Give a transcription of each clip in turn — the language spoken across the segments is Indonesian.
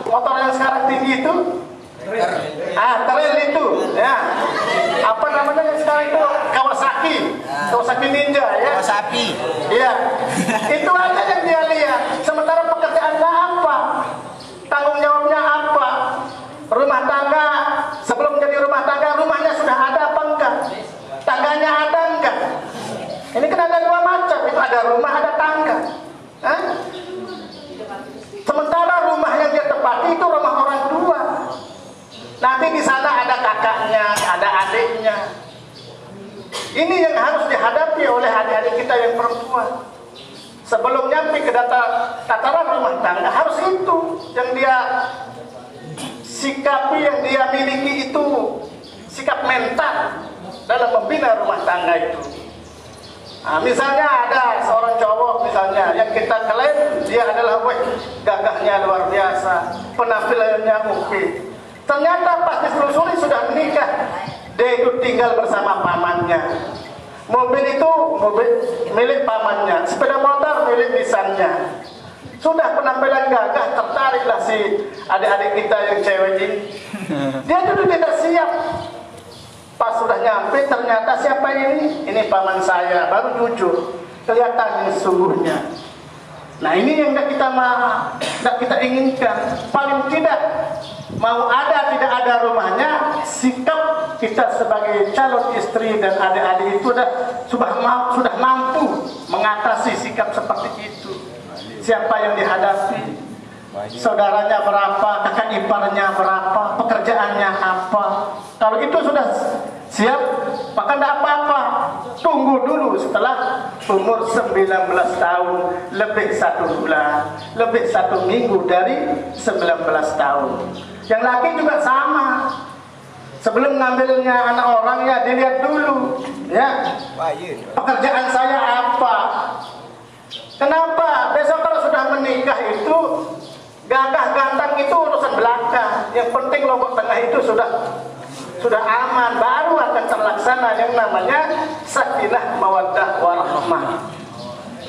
motor yang sekarang tinggi itu, trail itu, ya. Apa namanya yang sekarang itu Kawasaki Ninja, ya. Kawasaki. Iya. Itu aja yang dia lihat. Sementara pekerjaannya apa? Tanggung jawabnya apa? Rumah tangga, sebelum jadi rumah tangga, rumahnya sudah ada apa enggak? Tangganya ada enggak? Ini kan ada dua macam, itu ada rumah, ada tangga. Hah? Sementara rumah yang dia tempati itu rumah orang tua. Nanti di sana ada kakaknya, ada adiknya. Ini yang harus dihadapi oleh adik-adik kita yang perempuan. Sebelum nyampe ke tataran rumah tangga, harus itu yang dia sikapi, yang dia miliki itu sikap mental dalam membina rumah tangga itu. Nah, misalnya ada seorang cowok misalnya yang kita klaim dia adalah gagahnya luar biasa, penampilannya oke. Ternyata pas ditelusuri sudah menikah, dia itu tinggal bersama pamannya. Mobil itu mobil milik pamannya, sepeda motor milik lisannya. Sudah penampilan gagah, tertariklah si adik-adik kita yang cewek ini. Dia dulu tidak siap. Pas sudah nyampe ternyata siapa ini? Ini paman saya, baru jujur, kelihatan sesungguhnya. Nah ini yang tidak kita inginkan. Paling tidak mau ada tidak ada rumahnya, sikap kita sebagai calon istri dan adik-adik itu sudah mampu mengatasi sikap seperti itu. Siapa yang dihadapi? Saudaranya berapa, kakak iparnya berapa, pekerjaannya apa. Kalau itu sudah siap, maka tidak apa-apa. Tunggu dulu setelah umur 19 tahun, lebih 1 bulan, lebih 1 minggu dari 19 tahun. Yang laki juga sama. Sebelum ngambilnya anak orang ya dilihat dulu, ya. Pekerjaan saya apa? Kenapa? Besok kalau sudah menikah itu gagah ganteng itu urusan belakang. Yang penting Lombok Tengah itu sudah aman, baru akan terlaksana yang namanya sakinah mawaddah warahmah.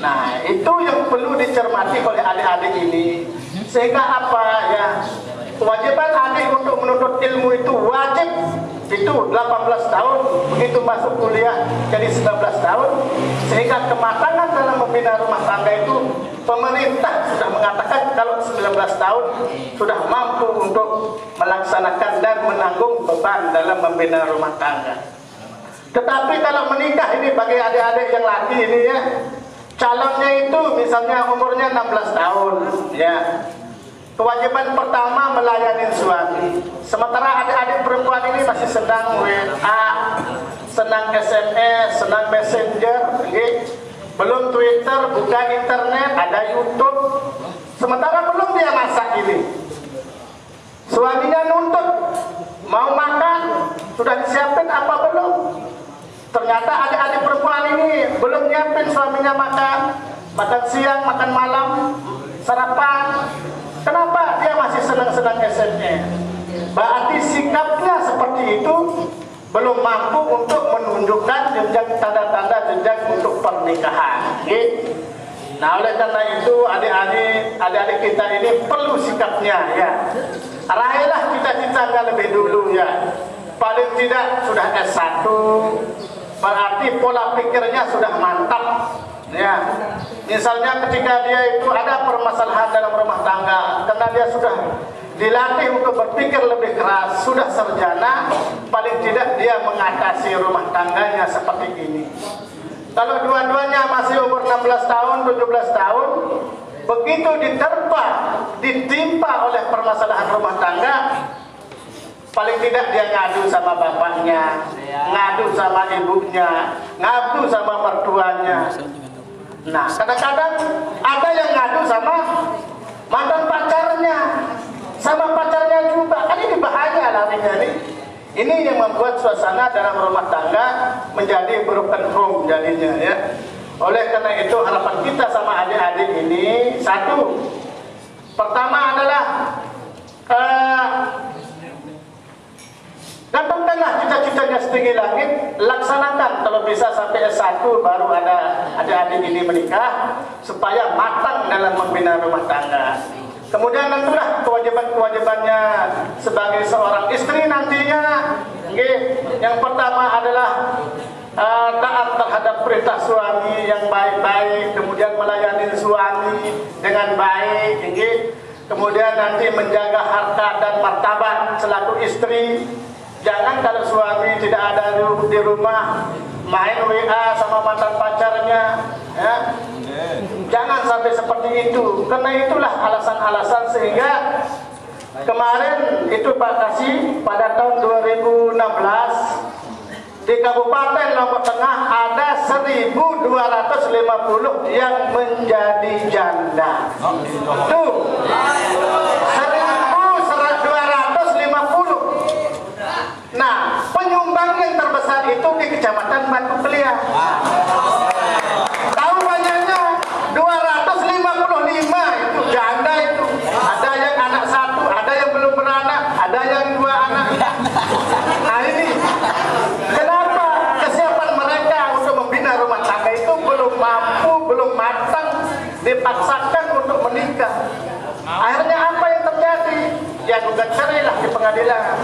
Nah, itu yang perlu dicermati oleh adik-adik ini. Sehingga apa ya? Kewajiban adik untuk menuntut ilmu itu wajib. Itu 18 tahun, begitu masuk kuliah jadi 19 tahun. Sehingga kematangan dalam membina rumah tangga itu pemerintah sudah mengatakan kalau 19 tahun sudah mampu untuk melaksanakan dan menanggung beban dalam membina rumah tangga. Tetapi kalau menikah ini bagi adik-adik yang laki ini ya, calonnya itu misalnya umurnya 16 tahun ya. Kewajiban pertama melayani suami. Sementara adik-adik perempuan ini masih senang WA, senang SMS, senang Messenger, belum Twitter, bukan internet, ada YouTube. Sementara belum dia masak ini. Suaminya nuntut, mau makan, sudah disiapin apa belum? Ternyata adik-adik perempuan ini belum nyiapin suaminya makan siang, makan malam, sarapan. Kenapa dia masih senang-senang SMS? Berarti sikapnya seperti itu belum mampu untuk menunjukkan jenjang tanda-tanda jenjang untuk pernikahan. Nah, oleh karena itu adik-adik kita ini perlu sikapnya ya. Raihlah cita-citanya lebih dulu ya. Paling tidak sudah S1, berarti pola pikirnya sudah mantap. Ya, misalnya ketika dia itu ada permasalahan dalam rumah tangga, karena dia sudah dilatih untuk berpikir lebih keras, sudah sarjana, paling tidak dia mengatasi rumah tangganya seperti ini. Kalau dua-duanya masih umur 16 tahun, 17 tahun, begitu ditimpa oleh permasalahan rumah tangga, paling tidak dia ngadu sama bapaknya, ngadu sama ibunya, ngadu sama mertuanya. Nah, kadang-kadang ada yang ngadu sama mantan pacarnya, sama pacarnya juga. Kan ini bahaya larinya nih. Ini yang membuat suasana dalam rumah tangga menjadi broken home jadinya ya. Oleh karena itu harapan kita sama adik-adik ini, satu, pertama adalah gantungkanlah cita-citanya setinggi langit, laksanakan kalau bisa sampai S1 baru ada adik-adik ini menikah supaya matang dalam membina rumah tangga. Kemudian tentulah kewajiban kewajiban-kewajibannya sebagai seorang istri nantinya. Yang pertama adalah taat terhadap perintah suami yang baik-baik, kemudian melayani suami dengan baik, kemudian nanti menjaga harta dan martabat selaku istri. Jangan kalau suami tidak ada di rumah main WA sama mantan pacarnya, ya. Jangan sampai seperti itu, karena itulah alasan-alasan sehingga kemarin itu Pak Kasih pada tahun 2016 di Kabupaten Lombok Tengah ada 1.250 yang menjadi janda. Tuh, 1.250. Nah, penyumbang yang terbesar itu di Kecamatan Batu Keliah. Tahu banyaknya 255 itu janda itu. Ada yang anak satu, ada yang belum beranak, ada yang 2 anak. Nah ini, kenapa kesiapan mereka untuk membina rumah tangga itu belum mampu, belum matang, dipaksakan untuk menikah. Akhirnya apa yang terjadi? Ya gugat cerai lah di pengadilan.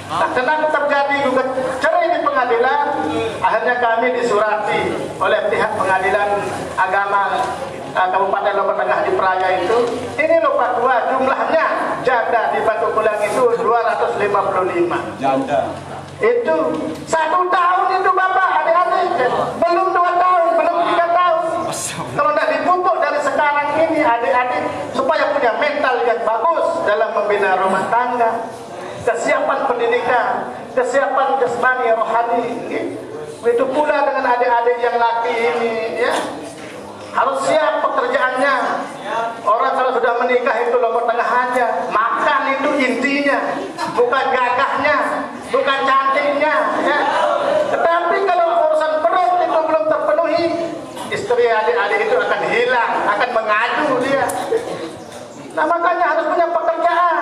Nah, kenapa terjadi gugat cerai di pengadilan? Akhirnya kami disurati oleh pihak pengadilan agama Kabupaten Lombok Tengah di Praja itu. Ini loh Pak Tua, jumlahnya janda di Batu Kulang itu 255. Janda. Itu 1 tahun itu Bapak, adik-adik. Belum 2 tahun, belum 3 tahun. Kalau tidak dipupuk dari sekarang ini adik-adik supaya punya mental yang bagus dalam membina rumah tangga. Kesiapan pendidikan, kesiapan jasmani, rohani, begitu pula dengan adik-adik yang laki ini, ya harus siap pekerjaannya. Orang kalau sudah menikah itu Lombok Tengah aja, makan itu intinya, bukan gagahnya, bukan cantiknya, ya. Tetapi kalau urusan perut itu belum terpenuhi, istri adik-adik itu akan hilang, akan mengadu dia. Nah makanya harus punya pekerjaan.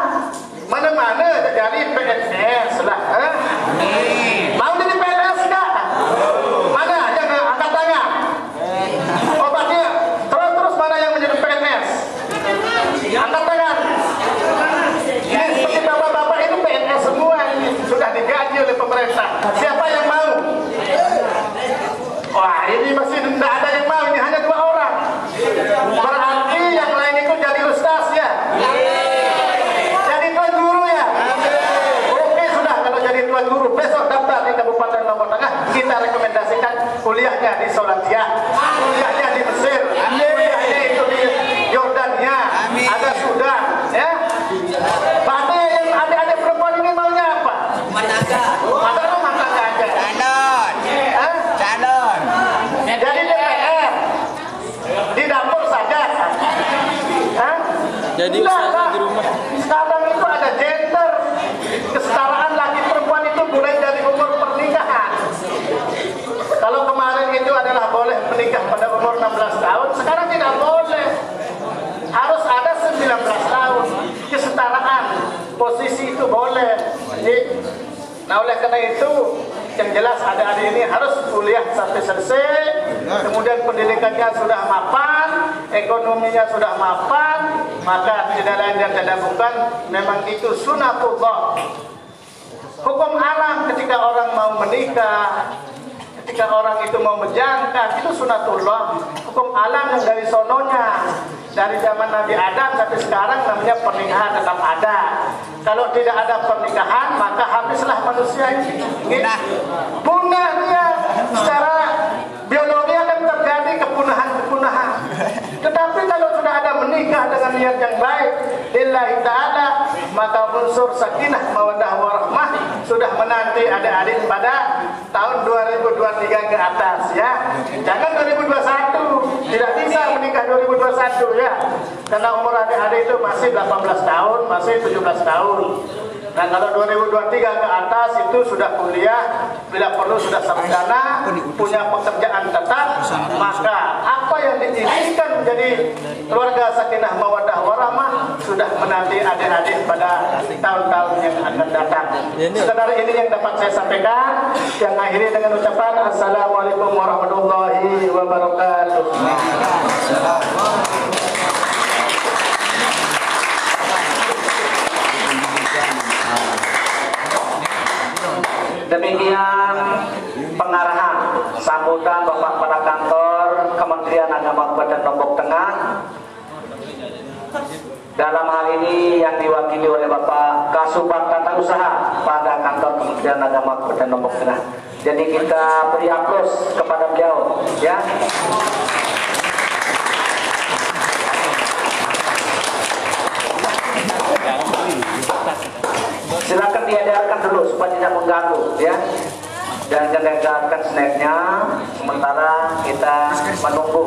Mana-mana jadi PNS lah. Mau jadi PNS enggak? Mana yang angkat tangan? Obatnya terus mana yang menjadi PNS? Angkat tangan. Ini seperti bapak-bapak ini PNS semua ini sudah digaji oleh pemerintah. Siapa yang mau? Wah ini masih tidak ada yang mau. Ini hanya 2 orang. Berarti yang lain itu jadi ustaz ya. Guru besok daftar di Kabupaten Lombok Tengah, kita rekomendasikan kuliahnya di Solandia, kuliahnya di Mesir, kuliahnya itu di Yordania, ada Sudan, ya. Berarti yang adik-adik perempuan ini maunya apa? Rumah tangga. Masa rumah tangga aja? Calon. Jadi DPR di dapur saja. Jadi usaha di rumah. Sekarang itu ada gender, kesetaraan laki perempuan itu mulai dari umur pernikahan. Kalau kemarin itu adalah boleh menikah pada umur 16 tahun, sekarang tidak boleh. Harus ada 19 tahun. Kesetaraan posisi itu boleh. Nah oleh karena itu yang jelas adik-adik ini harus kuliah sampai selesai, kemudian pendidikannya sudah mapan, ekonominya sudah mapan, maka tidak lain dan tidak bukan, memang itu sunatullah. Hukum alam ketika orang mau menikah, ketika orang itu mau menjangka, itu sunatullah. Hukum alam yang dari sononya, dari zaman Nabi Adam sampai sekarang namanya pernikahan tetap ada. Kalau tidak ada pernikahan, maka habislah manusia ini. Punah dia. Secara biologi akan terjadi kepunahan-kepunahan. Tetapi kalau sudah ada menikah dengan niat yang baik, lillahi ta'ala, maka unsur sakinah mawaddah warahmah sudah menanti adik-adik pada tahun 2023 ke atas, ya. Jangan 2021, tidak bisa menikah 2021, ya. Karena umur adik-adik itu masih 18 tahun, masih 17 tahun. Nah kalau 2023 ke atas itu sudah kuliah, bila perlu sudah sarjana, punya pekerjaan tetap, maka apa yang diinginkan menjadi keluarga sakinah mawaddah warahmah sudah menanti adik-adik pada tahun-tahun yang akan datang. Sekedar ini yang dapat saya sampaikan, yang akhiri dengan ucapan Assalamualaikum warahmatullahi wabarakatuh. Demikian pengarahan sambutan Bapak Kepala Kantor Kementerian Agama Kabupaten Lombok Tengah. Dalam hal ini yang diwakili oleh Bapak Kasubag Tata Usaha pada Kantor Kementerian Agama Kabupaten Lombok Tengah. Jadi kita beri aplaus kepada beliau, ya. Silakan diedarkan dulu supaya tidak mengganggu, ya. Dan edarkan snacknya sementara kita menunggu.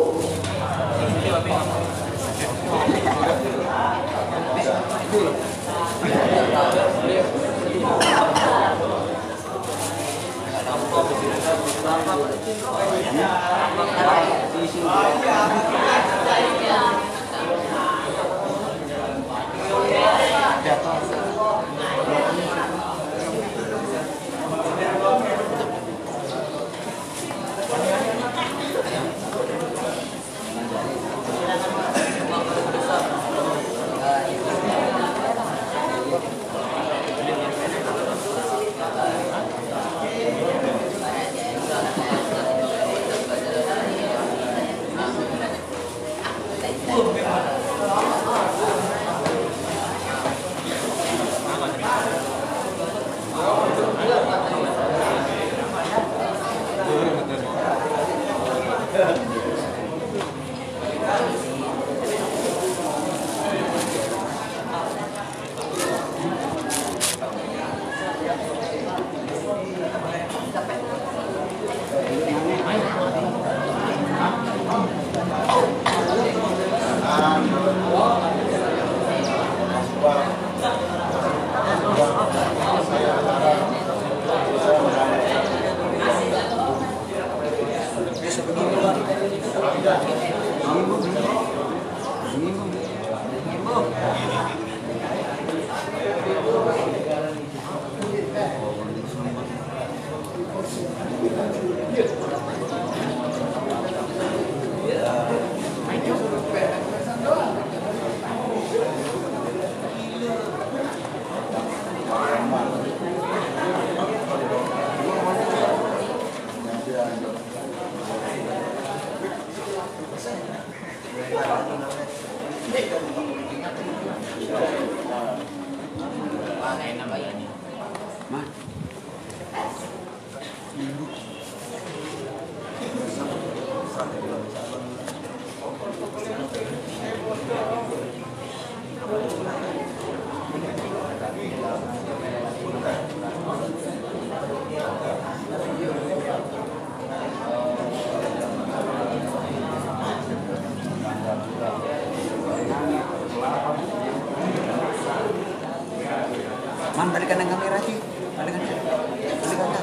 Man, balikan ng kamera sih. Balikan. Balikan na.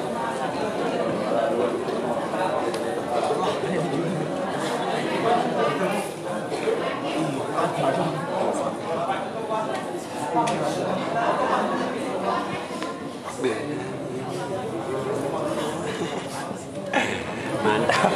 Mantap.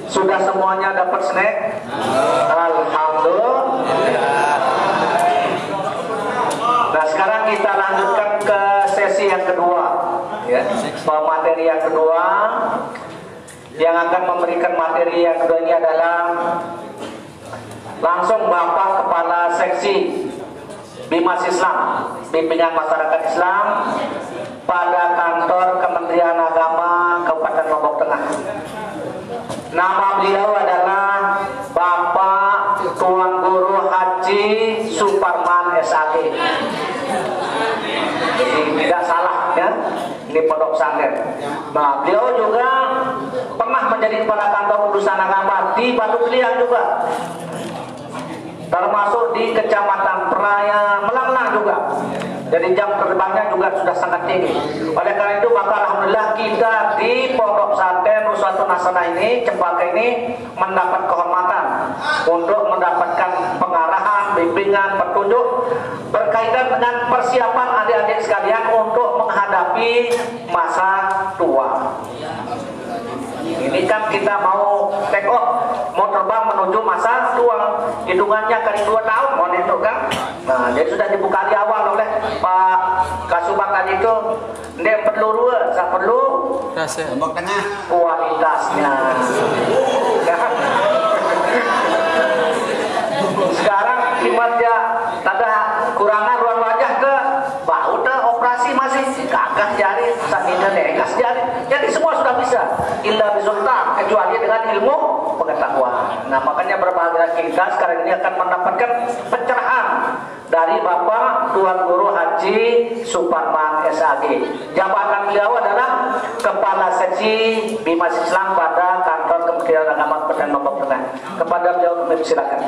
Sudah semuanya dapat snack? Alhamdulillah. Nah, sekarang kita lanjutkan ke sesi yang kedua, ya. Materi yang kedua, yang akan memberikan materi yang kedua ini adalah langsung Bapak Kepala Seksi Bimas Islam, Bimbingan Masyarakat Islam pada Kantor Kementerian Agama Kabupaten Lombok Tengah. Nama beliau adalah Bapak Tuan Guru Haji Suparman SAG. Jadi tidak salah, ya. Ini pondok pesantren. Nah, beliau juga pernah menjadi kepala kantor urusan agama di Batu Keliang juga, termasuk di Kecamatan Peraya Melanglang juga. Jadi jam terbangnya juga sudah sangat tinggi. Oleh karena itu maka alhamdulillah kita di Pondok Pesantren Nuswatun Hasanah ini, Cempaka ini mendapat kehormatan untuk mendapatkan pengarahan, bimbingan, petunjuk berkaitan dengan persiapan adik-adik sekalian untuk menghadapi masa tua. Ini Ini kan kita mau take off, mau terbang menuju masa tua, hitungannya kali 2 tahun, mohon itu kan. Nah, jadi sudah dibuka di awal oleh Pak Kasubag tadi itu. Dia perlu dua, saya perlu Lombok Tengah kualitasnya. Sekarang kimatnya ada kurangan ruang wajah ke bau operasi masih gagah jari sakitnya negas jari, jadi semua sudah bisa illa bisultan kecuali dengan ilmu pengetahuan. Nah makanya berbahagia kita sekarang ini akan mendapatkan pencerahan dari Bapak Tuan Guru Haji Suparman SAG. Jabatan beliau adalah Kepala Seksi Bimas Islam pada Kantor Kementerian Agama Kabupaten Lombok Tengah. Kepada beliau kami silakan.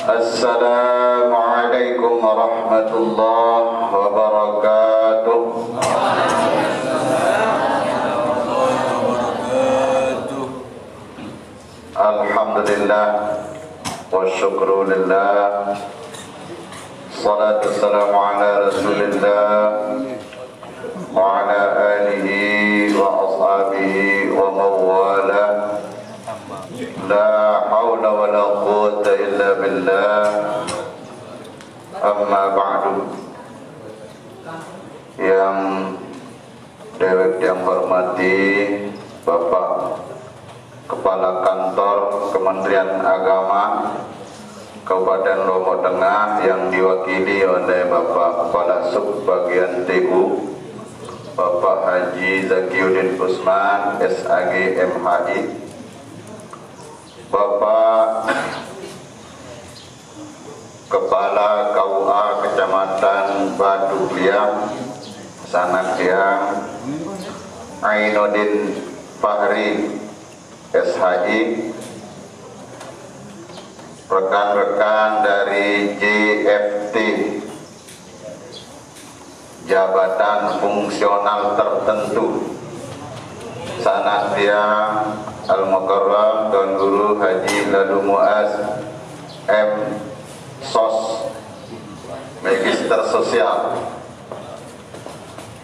Assalamualaikum warahmatullahi wabarakatuh. Alhamdulillah wa syukru lillah. Salatu wassalamu ala Rasulillah wa ala alihi wa ashabihi wa mawala. La hawla wa la quwwata illa billah. Amma ba'du. Yang dewek yang hormati Bapak Kepala Kantor Kementerian Agama Kabupaten Lombok Tengah yang diwakili oleh Bapak Kepala Subbagian TU Bapak Haji Zakiuddin Usman SAG MHI, Bapak Kepala KUA Kecamatan Batu Kliang Sanakliang Ainuddin Fahri SHI, rekan-rekan dari JFT Jabatan Fungsional Tertentu Sanakliang Al-Mukarram Tuan Guru Haji Ladu Muaz M. Sos Magister Sosial,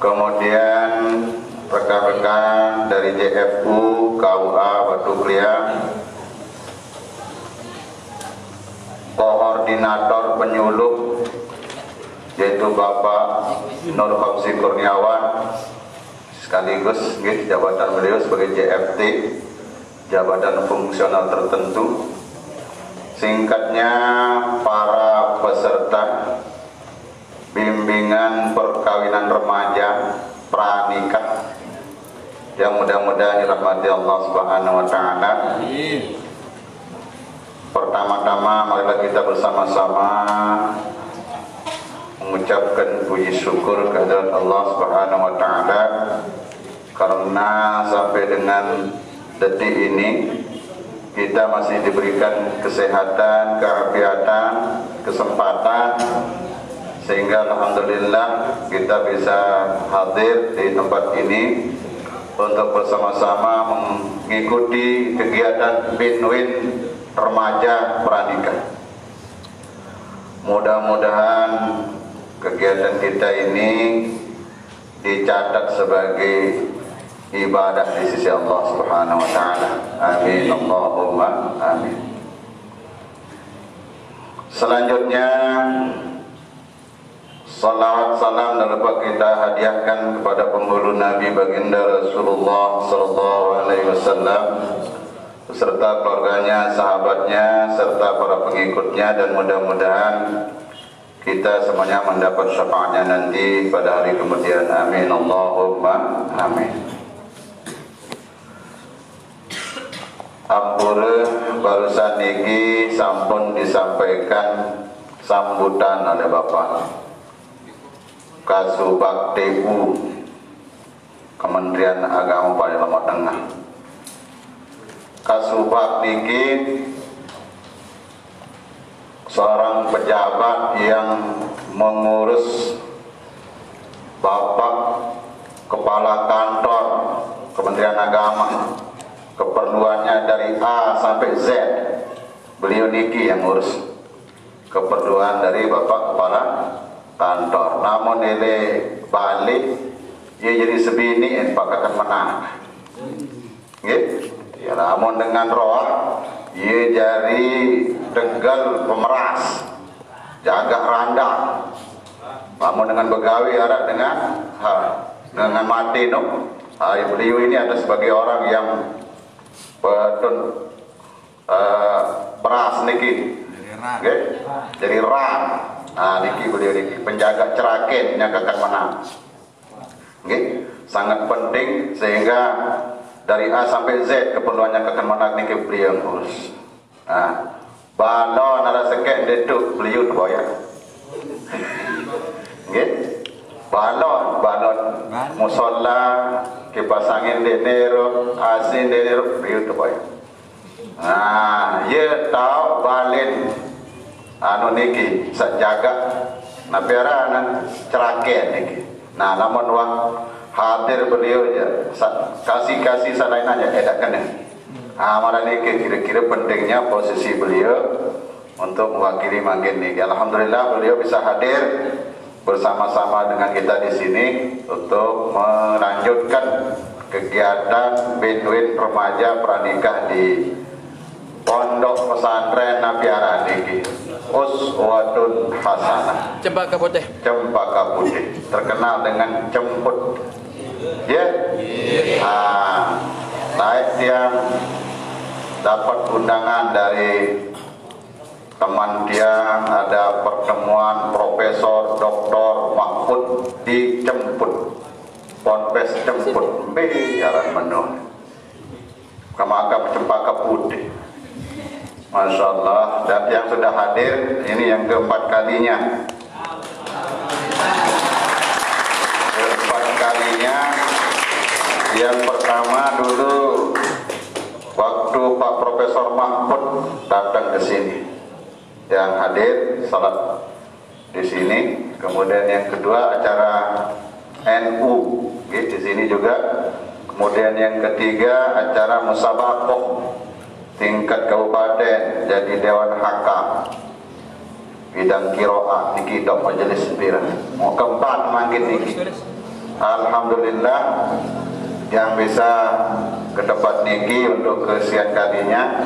kemudian rekan-rekan dari JFU KUA Batu Kliang, koordinator penyuluh yaitu Bapak Nur Hamsi Kurniawan, sekaligus jabatan beliau sebagai JFT Jabatan Fungsional Tertentu, singkatnya para peserta bimbingan perkawinan remaja pranikah yang mudah-mudahan dirahmati Allah Subhanahu wa taala. Pertama-tama marilah kita bersama-sama mengucapkan puji syukur kehadirat Allah Subhanahu wa taala karena sampai dengan detik ini kita masih diberikan kesehatan, keafiatan, kesempatan sehingga alhamdulillah kita bisa hadir di tempat ini untuk bersama-sama mengikuti kegiatan Binwin Remaja Pranikah. Mudah-mudahan kegiatan kita ini dicatat sebagai ibadah di sisi Allah Subhanahu wa taala. Amin Allahumma amin. Selanjutnya salawat salam dan lupa kita hadiahkan kepada pembuluh Nabi baginda Rasulullah sallallahu alaihi wasallam beserta keluarganya, sahabatnya serta para pengikutnya, dan mudah-mudahan kita semuanya mendapat syafaatnya nanti pada hari kemudian. Amin Allahumma amin. Ampura barusan niki sampun disampaikan sambutan oleh Bapak Kasubag TU Kementerian Agama Kabupaten Lombok Tengah. Kasubag niki seorang pejabat yang mengurus Bapak Kepala Kantor Kementerian Agama keperluannya dari A sampai Z, beliau niki yang ngurus keperluan dari Bapak Kepala Kantor. Namun ele balik, ia jadi sebini Pak akan menang. Gitu. Ya, namun dengan roh, ia jadi tegal pemeras, jaga randang. Namun dengan begawi ada dengan mati no. Beliau ini ada sebagai orang yang beras niki, okay? Jadi ran. Niki beliau niki penjaga cerakin yang akan menang. Okay? Sangat penting sehingga dari A sampai Z keperluannya akan menang niki beliau yang urus. Balon ada sekek detuk beliau tu ya. Okay? Balon musola kipas angin denero asin denero beliau tu ya. Ia tahu balin anu niki sajaga napiara nan ceraken niki. Namun wang hadir beliau je kasih selain aja edakan ya. Mana niki kira-kira pentingnya posisi beliau untuk mewakili makin niki. Alhamdulillah beliau bisa hadir bersama-sama dengan kita di sini untuk melanjutkan kegiatan Binwin Remaja Pranikah di Pondok Pesantren Napiara niki. Uswatun hasanah. Cempaka Putih. Cempaka Putih terkenal dengan jemput. Ya. Naik yang dapat undangan dari teman dia, ada pertemuan Profesor Dr. Mahfud dijemput, Ponpes jemput, jalan penuh ke makam Cempaka Putih. Masya Allah. Dan yang sudah hadir ini yang keempat kalinya. Keempat kalinya. Yang pertama dulu waktu Pak Profesor Mahfud datang ke sini, yang hadir salat di sini. Kemudian yang kedua acara NU di sini juga. Kemudian yang ketiga acara musabaqah tingkat kabupaten jadi Dewan Hakam bidang kiroah niki dok majelis sembilan. Mau keempat makin niki. Alhamdulillah yang bisa ke tempat niki untuk kesekian kalinya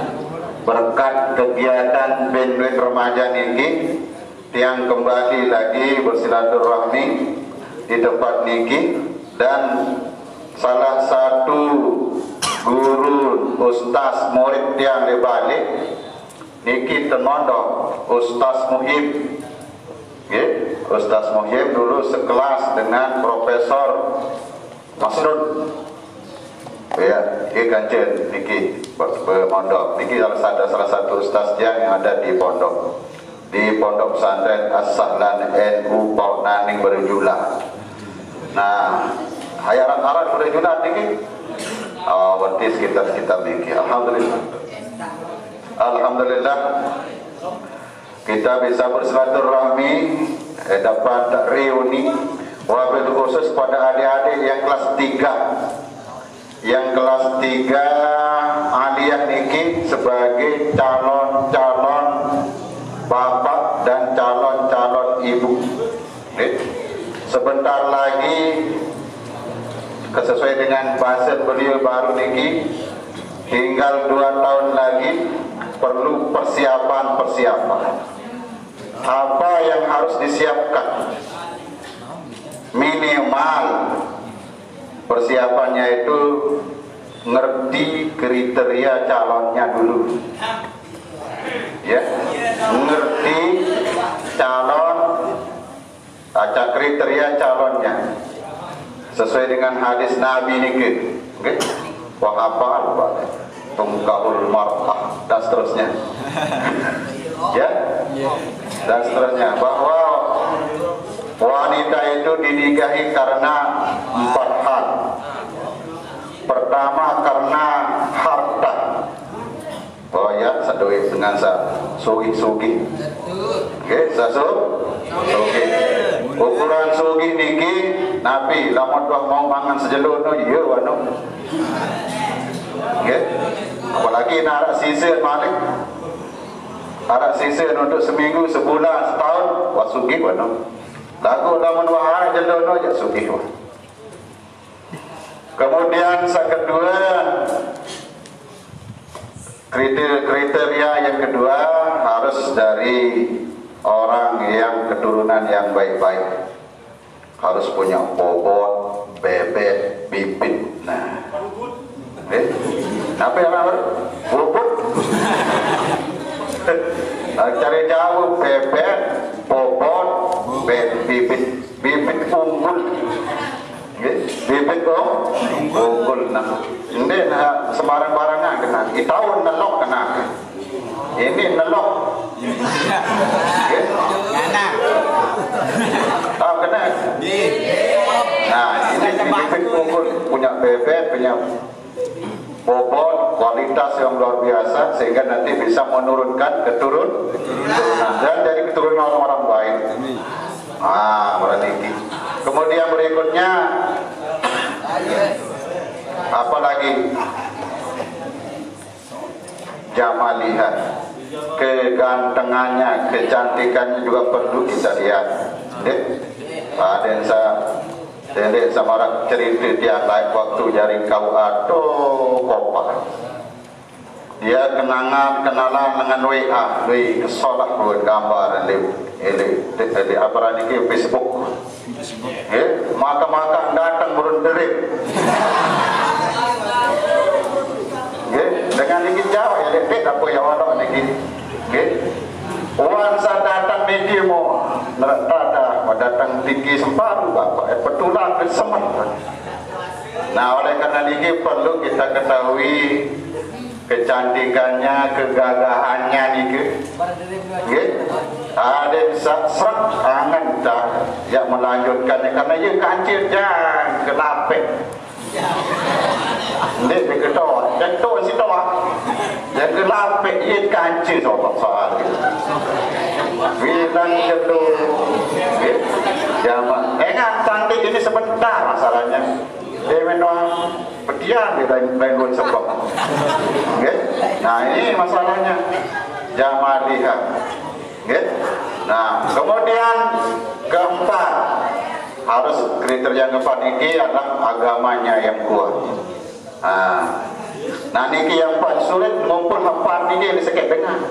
berkat kegiatan Binwin Remaja niki yang kembali lagi bersilaturahmi di tempat niki. Dan salah satu guru ustaz murid yang dibalik niki tenondok Ustaz Muhib. Ustaz Muhib dulu sekelas dengan Profesor Masrud. Ya, ini kancen niki bermondok. Niki salah satu ustaz yang ada di pondok pesantren As-Sahlan NU Paunaning Berjula. Nah, hayaran Berjula niki berarti sekitar niki. Alhamdulillah kita bisa bersilaturahmi, dapat reuni, wabil khusus pada adik-adik yang kelas 3. Yang kelas 3 aliyah niki sebagai calon-calon bapak dan calon-calon ibu. Sebentar lagi sesuai dengan bahasa beliau baru niki, tinggal 2 tahun lagi perlu persiapan. Apa yang harus disiapkan? Minimal persiapannya itu ngerti kriteria calonnya dulu. Ya, ngerti kriteria calonnya sesuai dengan hadis Nabi niki. Oke. Wah apa tungkahul mar'ah dan seterusnya. Ya. Dan seterusnya bahwa wanita itu dinikahi karena 4 hal. Pertama karena harta. Oh ya, sadoi dengan sugi. Oke, sugi. Ukuran sugi niki Nabi lamun mau mangan sejelur no ieu wano. Oke. laki nak arak season malik. Arak season untuk seminggu, sebulan, setahun, wah sugih wah no. Lagu lamun wahai jendono ya sugih wah. Kemudian yang kedua, kriteria yang kedua harus dari orang yang keturunan yang baik-baik. Harus punya bobot, bebek, bibit. Nah, apa yang namanya? Bobot. Cari jauh, bebek, bobot, bibit unggul. Bibit unggul. Nah, ini sembarang-barangan kena. Itahun nelok kena. Ini nelok. Oh, kena. Nah, ini bibit unggul, punya bebek, punya bobot, kualitas yang luar biasa sehingga nanti bisa menurunkan keturunan dan dari keturunan orang-orang baik. Berarti. Kemudian berikutnya apa lagi? Jamalihat, kegantengannya, kecantikannya juga perlu kita lihat. Dan Dendek sama orang cerita dia lain waktu jari kau aduh kopak. Dia kenalan dengan WA, kesolah buat gambar di apa lagi Facebook. Maka datang berunderik. Dengan lagi jauh ya dek apa yang orang lagi. Wan sa datang niki mo nerada datang tinggi semparuh bapak petulang bersemat. Nah oleh karena niki perlu kita ketahui kecantikannya, kegagahannya niki. Ada bisa serak angan dah yang melanjutkannya karena ia kancil jangan kenapek. Ini diketok, jatuh situ yang kelapik ia kancil soal gitu. Bilang jatuh, jangan. Cantik ini sebentar masalahnya. Dia memang petian di bangun sebab. Nah ini masalahnya. Jangan lihat. Nah kemudian keempat. Harus kriteria keempat ini adalah agamanya yang kuat. Nah niki yang paling sulit ngumpul empat ini disekek dengan.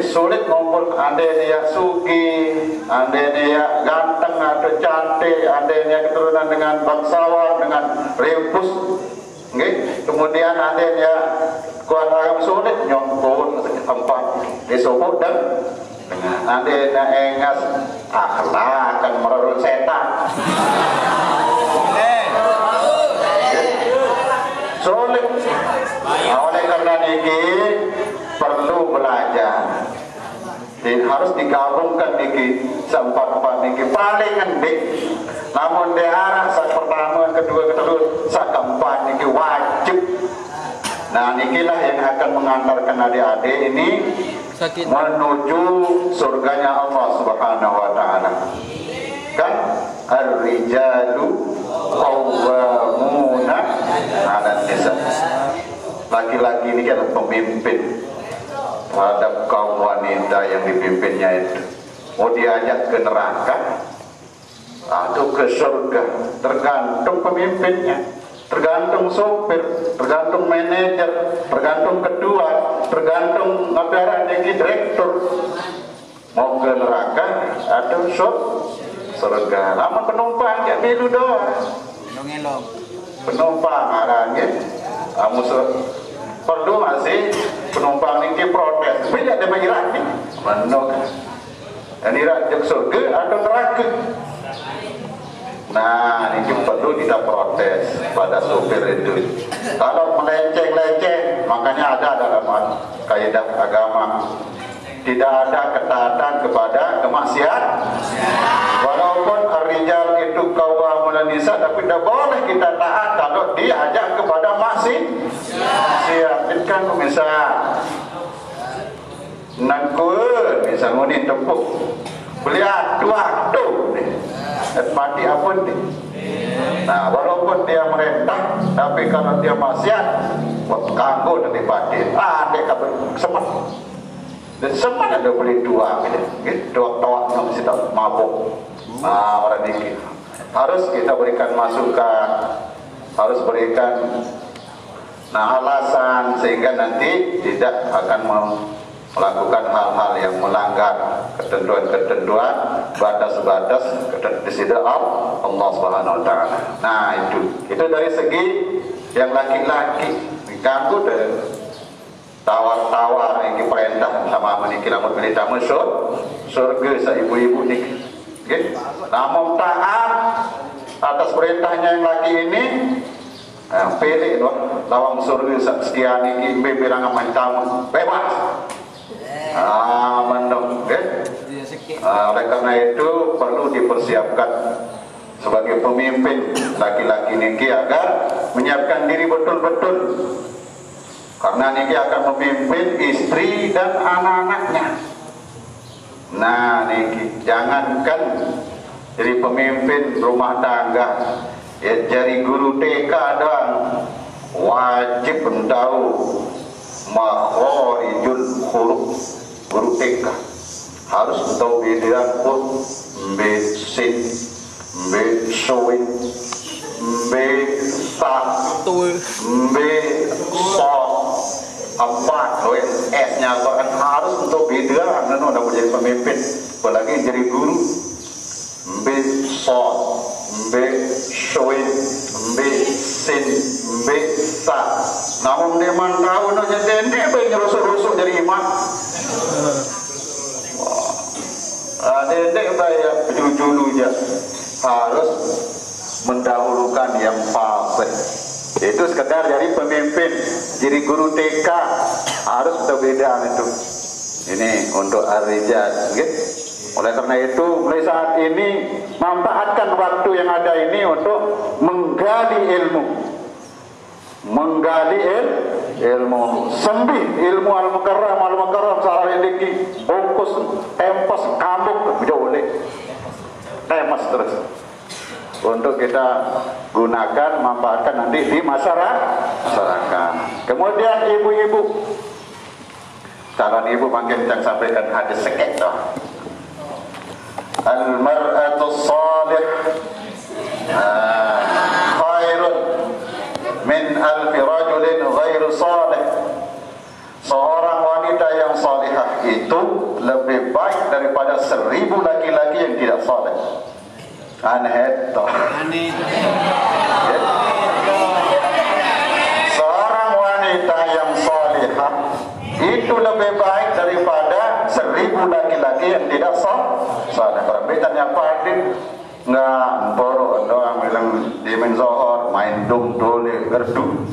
Sulit ngumpul ande dia sugi, ande dia ganteng atau cantik, ande dia keturunan dengan bangsawan, dengan rimpus. Kemudian ande dia kuat agama sulit nyongkul empat disebut dan dengan ande dia engas akhlak akan merurut setan. Sulit. Oleh karena ini perlu belajar. Harus digabungkan niki seempat-empat niki paling ngendik. Namun di arah saat pertama, kedua, ketiga, saat keempat niki wajib. Nah nikilah yang akan mengantarkan adik-adik ini menuju surganya Allah Subhanahu Wa Taala. Kan ar-rijalu qawwamuna 'alan nisa. Laki-laki ini kan pemimpin terhadap kaum wanita yang dipimpinnya itu. Mau diajak ke neraka atau ke surga tergantung pemimpinnya, tergantung sopir, tergantung manajer, tergantung ketua, tergantung direktur. Mau ke neraka atau surga. Lama penumpang ya bilu doang. Penumpang arahnya kamu perlu masih penumpang ini protes. Bila ada menyirat ni, menok. Ini rakyat surga atau neraka. Nah, ini perlu kita protes pada sopir itu. Kalau melenceng-lenceng, makanya ada dalam kaidah agama. Tidak ada ketaatan kepada kemaksiatan. Walaupun ar-rijal itu qawwamun nisa, tapi tidak boleh kita taat kalau diajak kepada maksiat. Kan misal nangkul, misal ngunin tepuk, beli dua tuh, mati apa nih? Nah, walaupun dia merentah, tapi kalau dia maksiat, kanggo dari batin. Dia kabel semat. Dan semat ada beli dua, gitu. Dua yang mesti tak mabuk. Orang ini harus kita berikan masukan, harus berikan alasan sehingga nanti tidak akan melakukan hal-hal yang melanggar ketentuan-ketentuan, batas-batas di sisi Allah Subhanahu wa taala. Nah, itu dari segi yang laki-laki diganggu deh. Tawar-tawar yang diperintah sama meniki lamun milita musuh surga sa ibu-ibu niki. Gitu. Namun taat atas perintahnya yang laki ini, pilih lawang surga setia niki bilang aman tamu bebas. Mendung, oleh karena itu perlu dipersiapkan sebagai pemimpin laki-laki niki agar menyiapkan diri betul-betul, karena niki akan memimpin istri dan anak-anaknya. Nah, niki jangankan jadi pemimpin rumah tangga, ya jadi guru TK doang wajib tahu makhorijul huruf. Guru TK harus tahu bidiran huruf, sin, soin, ta, so, apa, S-nya kan harus untuk bidiran. Nah, udah menjadi pemimpin, apalagi jadi guru. Son, soin, sin, ta. Namun dia tahu nanya dendek banyak rusuk-rusuk jadi imam. Dendek bayar jujulunya harus mendahulukan yang fasih. Itu sekedar jadi pemimpin, jadi guru TK harus berbeda itu. Ini untuk ar-rijal, gitu. Oleh karena itu, mulai saat ini manfaatkan waktu yang ada ini untuk menggali ilmu. Sembih ilmu al-mukarram salah indiki bungkus tempos kambuk boleh temas terus untuk kita gunakan, manfaatkan nanti di masyarakat. Kemudian ibu-ibu, calon ibu makin cak sampaikan hadis sekek toh. Al-mar'atu salih khairun min alfi rajulin ghairu salih. Seorang wanita yang salihah itu lebih baik daripada 1000 laki-laki yang tidak saleh. Aneh toh. Seorang wanita yang salihah itu lebih baik daripada 1000 laki-laki yang tidak saleh. Perbedaannya apa? Nggak borok doang bilang di menzohor main dum dole gerdu.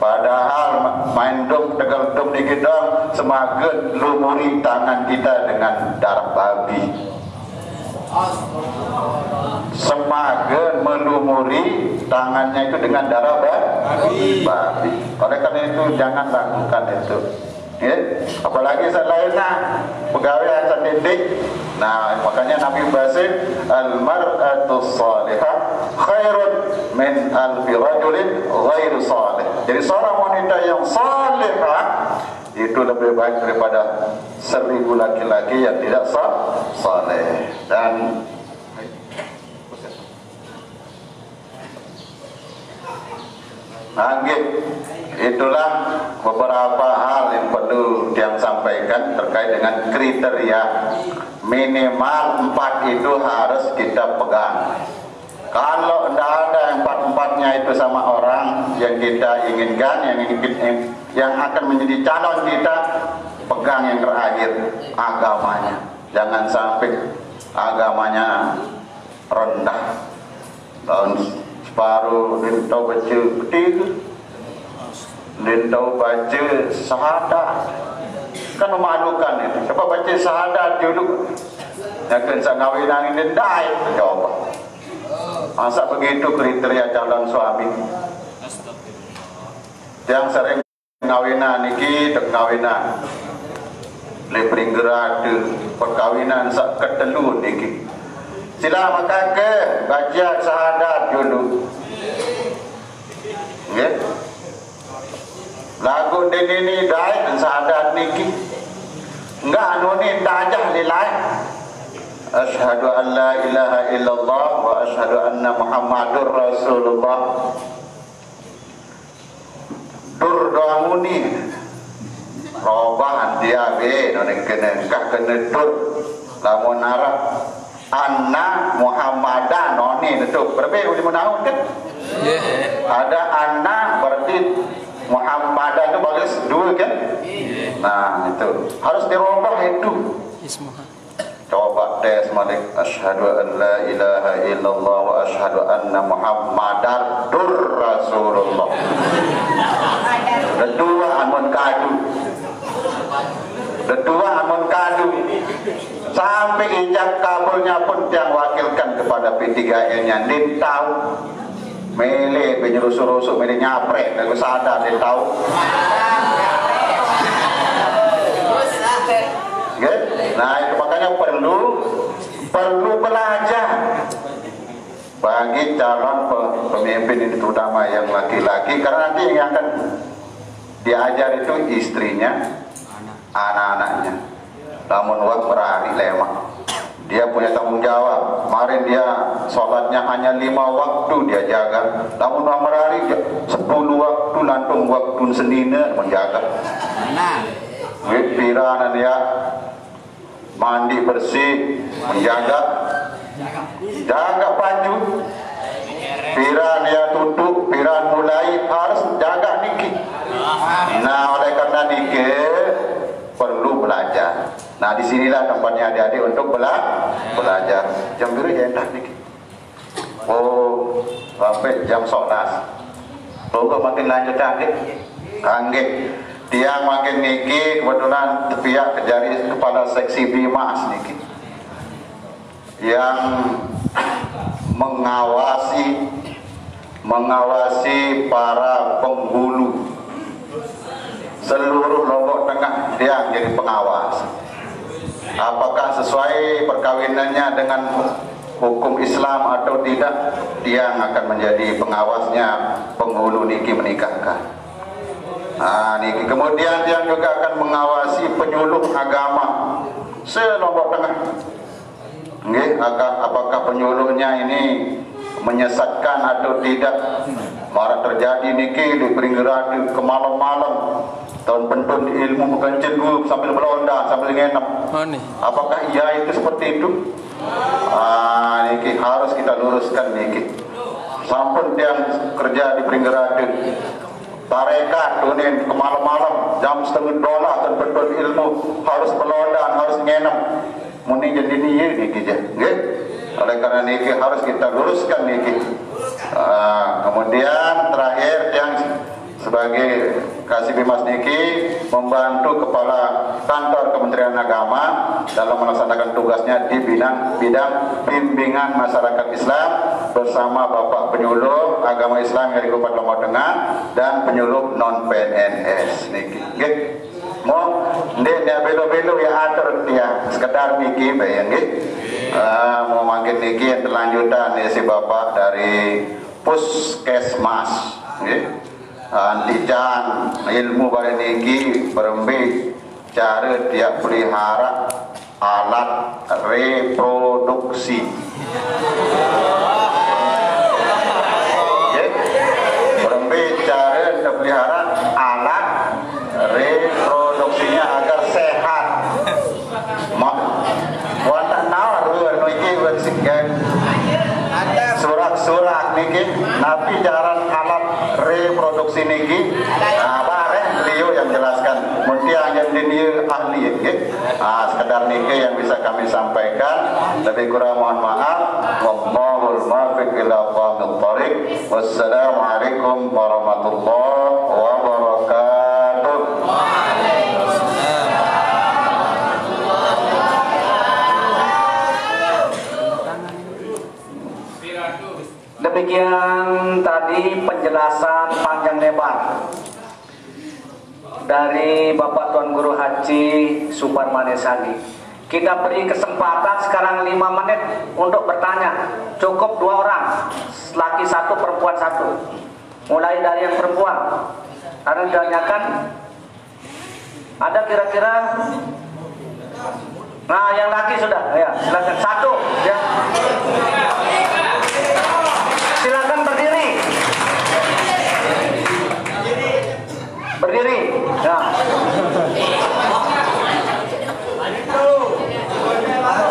Padahal main dum tegal dum di kita semakin lumuri tangan kita dengan darah babi. Semakin melumuri tangannya itu dengan darah babi. Oleh karena itu jangan lakukan itu. Ya, apalagi selainnya pegawai yang didik. Nah, makanya Nabi Basim al-mar'atu salihah khairun min alfi rajulin ghairu salih. Jadi seorang wanita yang salihah itu lebih baik daripada 1000 laki-laki yang tidak saleh. Dan itulah beberapa hal yang perlu yang sampaikan terkait dengan kriteria minimal 4 itu harus kita pegang. Kalau tidak ada yang 4-4-nya itu sama orang yang kita inginkan, yang akan menjadi calon kita, pegang yang terakhir, agamanya. Jangan sampai agamanya rendah. Tahun separuh lintau baca ketiga, lintau baca syahadat, kan memalukan itu. Coba baca syahadat dulu, yang kena ngawinan ini dai, coba. Masa begitu kriteria calon suami? Yang sering ngawinan niki, tek ngawinan, lepring gerak perkawinan sak ketelu niki. Sila maka ke baca syahadat dulu. Nggih. Lagu ini dai dan syahadat niki. Enggak anu ni tajah lilai. Asyhadu an la ilaha illallah wa asyhadu anna Muhammadur Rasulullah. Dur doamuni. Robah dia be noneng kena kah kena dur. Lamun arab anna Muhammadan noni itu berbe uli menaun kan? Ada anna berarti Muhammadan itu bagus dua kan? Nah itu harus dirubah itu. Coba tes malik asyhadu an la ilaha illallah wa asyhadu anna Muhammadar Rasulullah. Kedua amun kadu. Kedua amun kadu. Sampai ijab kabulnya pun yang wakilkan kepada P3N-nya din tahu. Mele penyuruh-suruh mele nyaprek lagu sadar din tahu. Nah itu makanya perlu belajar bagi calon pemimpin ini terutama yang laki-laki, karena nanti yang akan diajar itu istrinya, anak-anaknya. Namun waktu berhari lemak, dia punya tanggung jawab. Kemarin dia sholatnya hanya 5 waktu dia jaga, namun berhari 10 waktu lantung waktu senina menjaga. Piranan dia mandi bersih, menjaga, jaga baju. Piran dia tutup, piran mulai harus jaga niki. Nah oleh karena niki perlu belajar. Nah disinilah tempatnya adik-adik untuk belajar. Jam biru ya entah niki. Oh sampai jam 11. Lalu makin lanjut adik, kangen. Dia makin niki kebetulan pihak kejari kepala seksi Bimas niki yang mengawasi para penghulu seluruh Lombok Tengah. Dia jadi pengawas. Apakah sesuai perkawinannya dengan hukum Islam atau tidak, dia akan menjadi pengawasnya penghulu niki menikahkan. Nah, niki kemudian dia juga akan mengawasi penyuluh agama se-Lombok Tengah. Nggih, apakah penyuluhnya ini menyesatkan atau tidak? Malah terjadi niki di Pringgeradi ke malam-malam tahun pentun ilmu mengencen dulu sambil melonda sambil ngenap. Apakah iya itu seperti itu? Niki harus kita luruskan niki. Sampun yang kerja di Pringgeradi tarekat tunin ke malam-malam jam $1,5 dan pentun ilmu harus melonda harus ngenap. Muni jadi dia niki je, nggih. Oleh karena niki harus kita luruskan niki. Kemudian terakhir yang sebagai Kasih Bimas niki membantu kepala kantor Kementerian Agama dalam melaksanakan tugasnya di bidang bimbingan masyarakat Islam bersama Bapak penyuluh agama Islam dari Kabupaten Lombok Tengah dan penyuluh non PNS niki. Nggih. Mau ndek dia belo-belo ya atur dia sekedar niki bayang nggih. Mau makin niki yang terlanjutan ya si Bapak dari Puskesmas nggih. Antijan ilmu pada niki berembi cara dia pelihara alat reproduksi. Berembi cara dia pelihara alat reproduksinya agar sehat. Wanita nawar niki bersikap surat-surat niki nabi jaran alat reproduksi niki bareng beliau yang jelaskan mutia yang dia ahli nggih. Sekedar niki yang bisa kami sampaikan, lebih kurang mohon maaf. Wallahul muwaffiq ila aqwamit thoriq. Wassalamualaikum warahmatullahi wabarakatuh. Demikian tadi penjelasan panjang lebar dari Bapak Tuan Guru Haji Suparman Esani. Kita beri kesempatan sekarang 5 menit untuk bertanya. Cukup 2 orang, laki 1, perempuan 1. Mulai dari yang perempuan. Ada ditanyakan. Ada kira-kira. Nah, yang laki sudah. Ya, silakan 1. Ya. Silakan berdiri. Berdiri. Ya.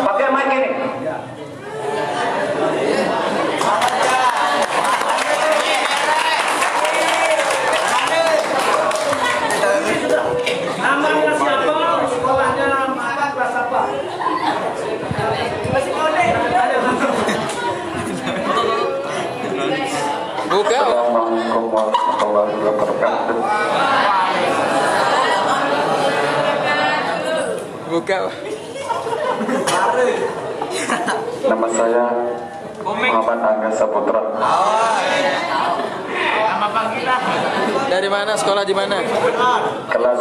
Pakai mic ini. Namanya siapa? Sekolahnya mana? Kelas apa? Buka. Assalamualaikum warahmatullahi wabarakatuh. Buka. Nama saya Muhammad Angga Saputra. Nama panggilan. Dari mana? Sekolah di mana? Kelas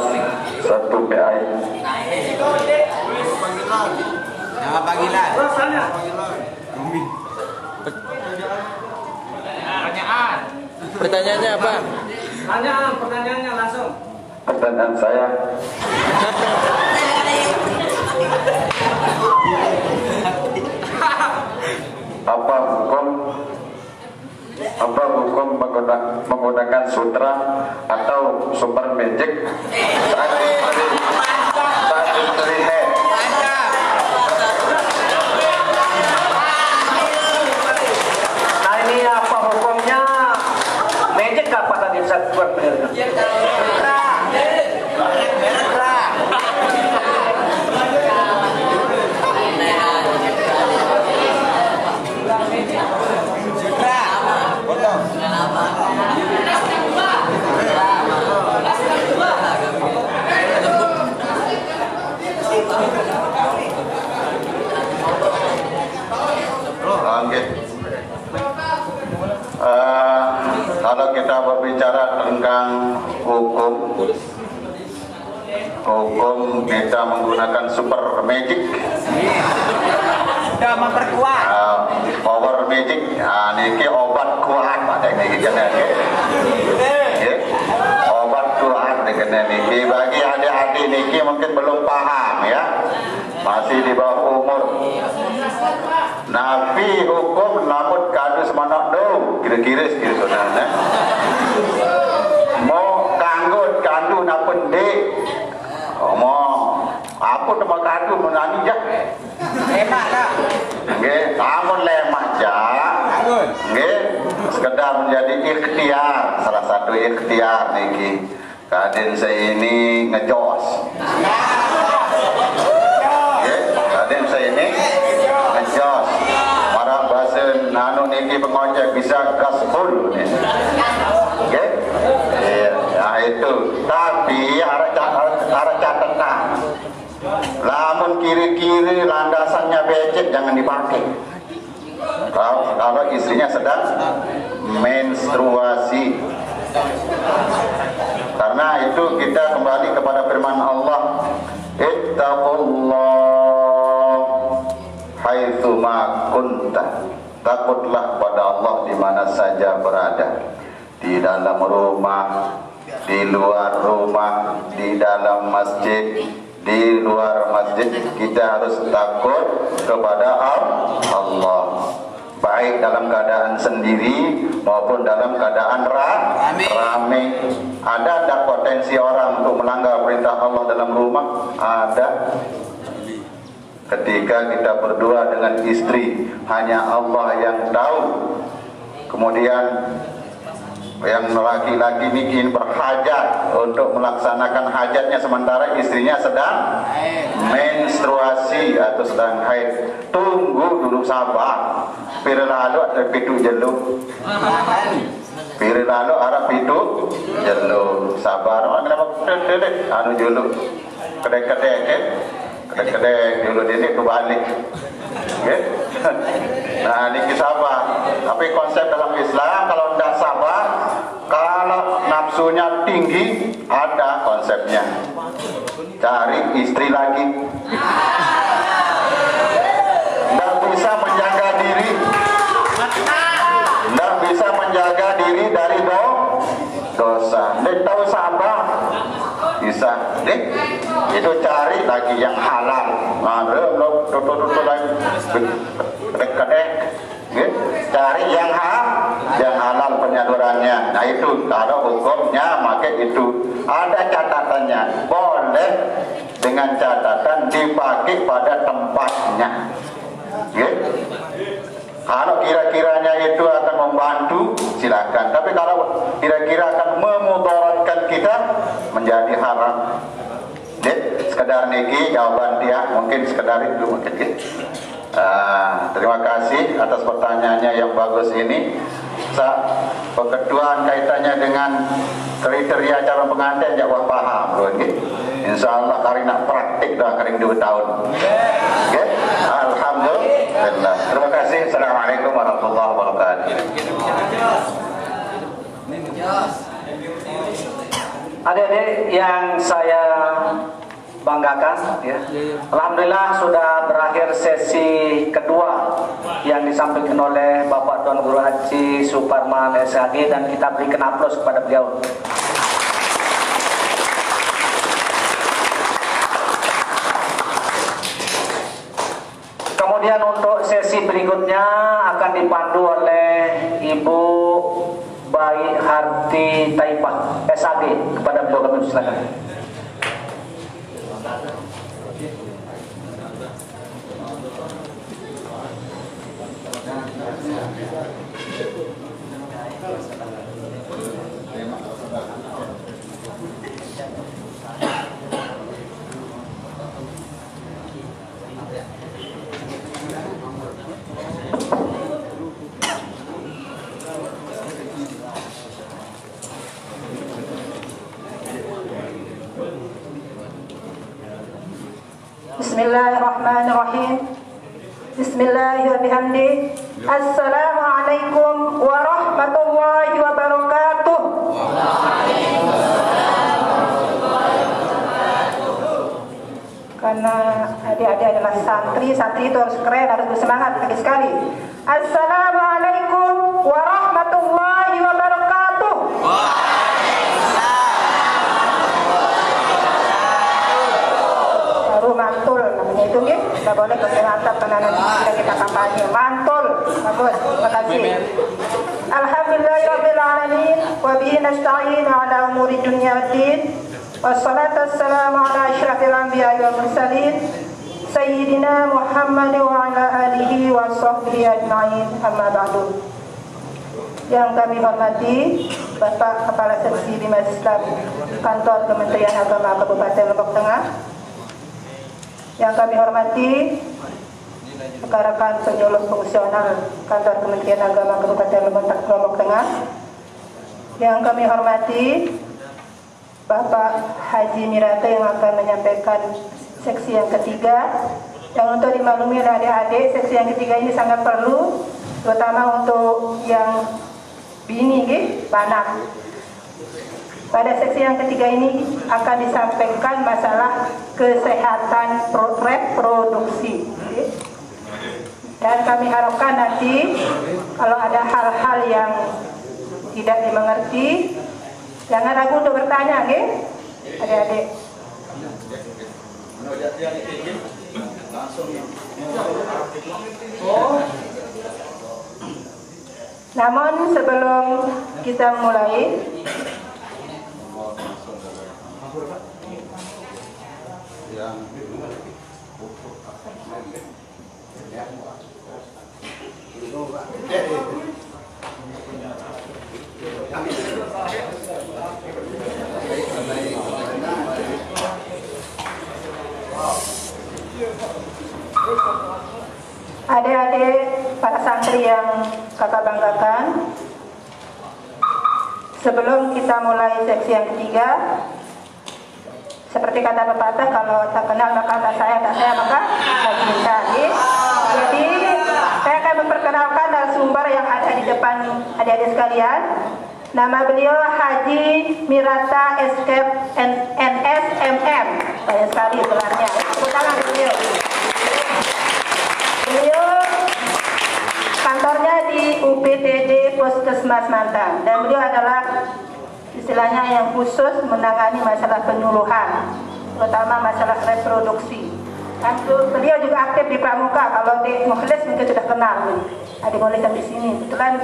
1 PAI. Nama panggilan. Pertanyaan. Pertanyaannya apa? Pertanyaannya langsung. Pertanyaan saya, apa hukum menggunakan sutra atau super magic saat istri head? Nah, ini apa hukumnya? Magic apa tadi saya buat? Kalau kita berbicara tentang hukum kita menggunakan super magic, Memperkuat. power magic, niki obat kuat pada niki kena obat kuat kena niki. Bagi adik-adik niki mungkin belum paham ya, masih di bawah umur. Nabi hukum namun kadu semangat do kira-kira sekira saudara. Mau kanggut kandu napun dek. Mau apa nama kadu menani jak. Hebat tak? Nggih, namun lemah jak. Nggih, sekedar menjadi ikhtiar, salah satu ikhtiar niki. Kaden saya ini ngejos. Kaden saya ini ngejos. Marah bahasa nano niki pengojek bisa gaspol nih. Oke? Ya itu. Tapi arah catatan. Lamun kiri-kiri landasannya becek jangan dipakai. Kalau istrinya sedang menstruasi. Karena itu kita kembali kepada firman Allah, ittaqullah haitsu ma kunta. Takutlah pada Allah di mana saja berada. Di dalam rumah, di luar rumah, di dalam masjid, di luar masjid, kita harus takut kepada Allah. Baik dalam keadaan sendiri maupun dalam keadaan rame. Ada tak potensi orang untuk melanggar perintah Allah dalam rumah? Ada. Ketika kita berdua dengan istri, hanya Allah yang tahu. Kemudian yang laki-laki bikin berhajat untuk melaksanakan hajatnya sementara istrinya sedang menstruasi atau sedang haid. Tunggu dulu, sabar. Pira lalu atau pitu jelu. Pira lalu arah pitu jelu. Sabar. Kenapa kedek? Anu jelu. Kedek dulu ini kebalik. Okay? Nah, ini sabar. Tapi konsep dalam Islam kalau tidak sabar, kalau nafsunya tinggi, ada konsepnya. Cari istri lagi. Itu cari lagi yang halal. Nah, belum tutup lagi kedek. Cari yang halal penyalurannya. Nah itu kalau hukumnya maka itu ada catatannya, boleh dengan catatan dipakai pada tempatnya. Kalau kira-kiranya itu akan membantu, silakan. Tapi kalau kira-kira akan memudaratkan kita, menjadi haram. Sekedar niki jawaban dia, mungkin sekedar itu mungkin. Terima kasih atas pertanyaannya yang bagus ini. Kedua kaitannya dengan kriteria calon pengantin ya wah paham bro. Insya Allah karena praktik dah kering 2 tahun. Alhamdulillah. Terima kasih. Assalamualaikum warahmatullahi wabarakatuh. Adik-adik yang saya banggakan ya. Alhamdulillah sudah berakhir sesi kedua yang disampaikan oleh Bapak Tuan Guru Haji Suparman SHG, dan kita berikan aplaus kepada beliau. Kemudian untuk sesi berikutnya akan dipandu oleh Ibu Bayi Harti Taipah SHG. Kepada beliau kami silakan. Bismillahirrahmanirrahim. Bismillahirrahmanirrahim. Assalamualaikum warahmatullahi wabarakatuh. Karena adik-adik adalah santri itu harus keren, harus bersemangat lagi sekali. Assalamualaikum warahmatullahi wabarakatuh. Baru mantul namanya itu nggih. Tidak boleh bersemangat karena nanti kita kampanye. Mantul. Bagus. Terima kasih. Alhamdulillahirabbil alamin wa bihi nasta'in ala umuri dunya waddin. Wassalatu wassalamu ala asyrafil anbiya'i wal mursalin sayyidina Muhammad wa ala alihi wa sahbihi ajma'in. Amma ba'du. Yang kami hormati Bapak Kepala Seksi Bimas Islam Kantor Kementerian Agama Kabupaten Lombok Tengah. Yang kami hormati rekan-rekan penyuluh fungsional Kantor Kementerian Agama Kabupaten Lombok Tengah. Yang kami hormati Bapak Haji Mirata yang akan menyampaikan seksi yang ketiga. Yang untuk dimaklumi oleh adik-adik, seksi yang ketiga ini sangat perlu, terutama untuk yang bini, banak. Pada seksi yang ketiga ini akan disampaikan masalah kesehatan reproduksi. Dan kami harapkan nanti kalau ada hal-hal yang tidak dimengerti, jangan ragu untuk bertanya, adik-adik. Namun sebelum kita mulai, adik-adik para santri yang kakak banggakan, sebelum kita mulai seksi yang ketiga, seperti kata pepatah, kalau tak kenal maka tak sayang maka tak cinta. Jadi saya akan memperkenalkan narasumber yang ada di depan adik-adik sekalian. Nama beliau Haji Mirata Escape NSMM. Banyak sekali gelarnya. Tepuk tangan beliau. Beliau kantornya di UPTD Puskesmas Mantang, dan beliau adalah istilahnya yang khusus menangani masalah penyuluhan. terutama masalah reproduksi. Dan beliau juga aktif di Pramuka. Kalau di Mukhlis mungkin sudah kenal, Adik Mukhlis yang di sini. Kebetulan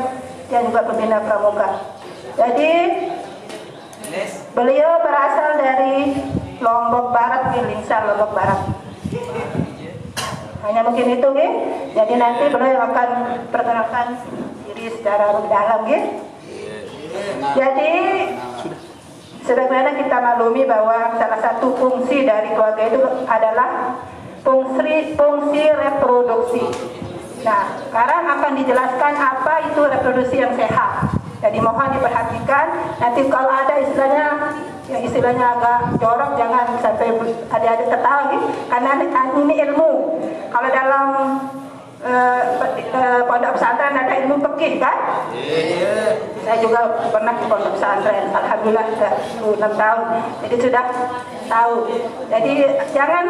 dia juga pembina Pramuka. Jadi beliau berasal dari Lombok Barat, Lingsar Lombok Barat. Hanya mungkin itu, ya. Jadi nanti beliau akan perkenalkan diri secara lebih dalam, ya. Jadi sebagaimana kita maklumi bahwa salah satu fungsi dari keluarga itu adalah fungsi reproduksi. Nah, sekarang akan dijelaskan apa itu reproduksi yang sehat. Jadi mohon diperhatikan. Nanti kalau ada yang istilahnya agak jorok, jangan sampai adik-adik tertawa, gitu. Karena ini ilmu. Kalau dalam pondok pesantren ada ilmu fikih, kan? Saya juga pernah di pondok pesantren, alhamdulillah sudah 6 tahun, jadi sudah tahu. Jadi jangan,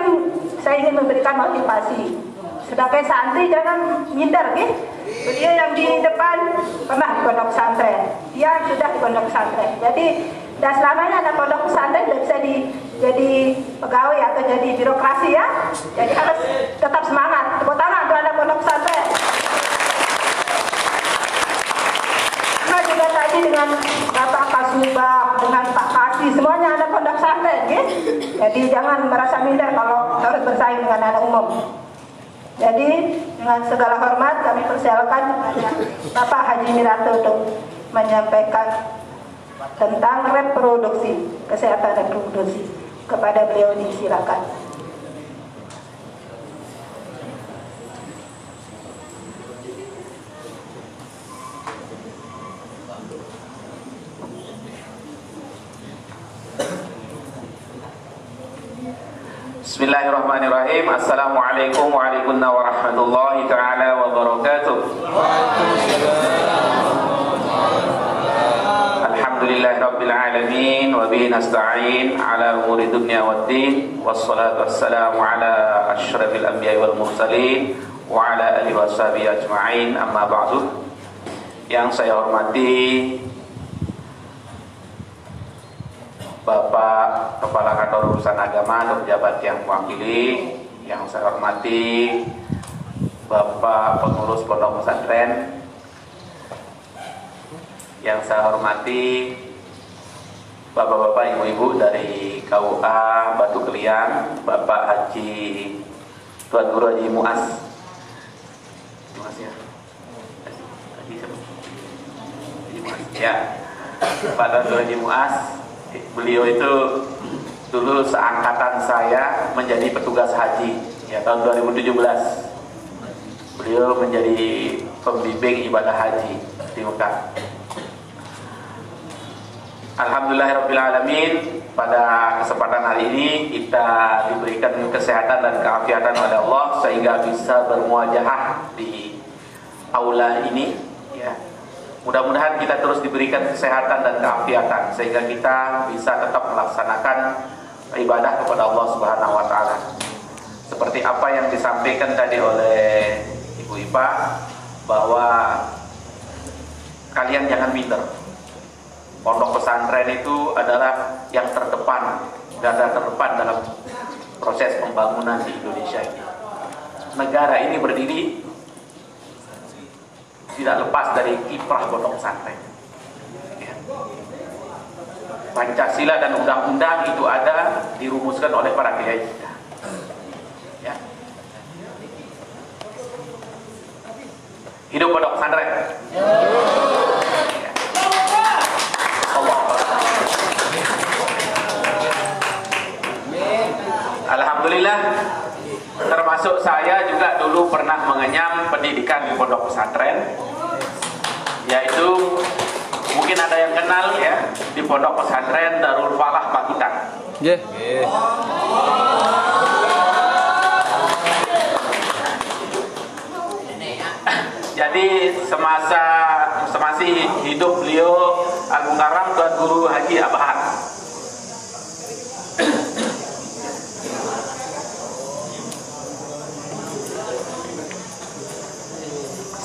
saya ingin memberikan motivasi. Sebagai santri jangan minder, gitu. Beliau yang di depan pernah di pondok pesantren, dia sudah di pondok pesantren. Jadi dan selamanya ada pondok pesantren tidak bisa jadi pegawai atau jadi birokrasi, ya. Jadi harus tetap semangat. Tepuk tangan untuk anak pondok pesantren. Nah juga tadi dengan Bapak Kasubah, dengan Pak Kasih, semuanya anak pondok pesantren, ya. Jadi jangan merasa minder kalau harus bersaing dengan anak umum. Jadi dengan segala hormat kami persilakan kepada Bapak Haji Mirato untuk menyampaikan tentang reproduksi, kesehatan reproduksi. Kepada beliau disilakan. Bismillahirrahmanirrahim. Assalamualaikum warahmatullahi ta'ala wabarakatuh. Alhamdulillahi rabbil alamin wa bihi nasta'in ala umuri dunya waddin, wassalatu wassalamu ala asyrafil anbiya'i wal mursalin wa ala alihi washabihi ajma'in, amma ba'du. Yang saya hormati Bapak Kepala Kantor Urusan Agama atau pejabat yang mewakili, yang saya hormati Bapak Pengurus Pondok Pesantren, yang saya hormati Bapak-bapak, Ibu-ibu dari KUA Batu Keliang, Bapak Haji Tuan Guru Haji Muas. Muas, ya. Haji siapa? Haji Muas. Ya. Pak Tuan Guru Haji Muas. Beliau itu dulu seangkatan saya menjadi petugas haji, ya, tahun 2017. Beliau menjadi pembimbing ibadah haji di Mekah. Alhamdulillahirrabbilalamin, pada kesempatan hari ini kita diberikan kesehatan dan keafiatan oleh Allah sehingga bisa bermuajahah di aula ini, ya. Mudah-mudahan kita terus diberikan kesehatan dan keafiatan sehingga kita bisa tetap melaksanakan ibadah kepada Allah Subhanahu wa taala. Seperti apa yang disampaikan tadi oleh Ibu Ipa, bahwa kalian jangan minder. Pondok pesantren itu adalah yang terdepan, garda terdepan dalam proses pembangunan di Indonesia ini. Negara ini berdiri tidak lepas dari kiprah pondok pesantren. Ya. Pancasila dan undang-undang itu ada dirumuskan oleh para kiai kita. Ya. Hidup pondok pesantren. Ya. Alhamdulillah, termasuk saya juga dulu pernah mengenyam pendidikan di pondok pesantren, yaitu mungkin ada yang kenal, ya, di pondok pesantren Darul Falah Pacitan. Yeah. Jadi semasa hidup beliau Agung Karam Tuan Guru Haji Abahar.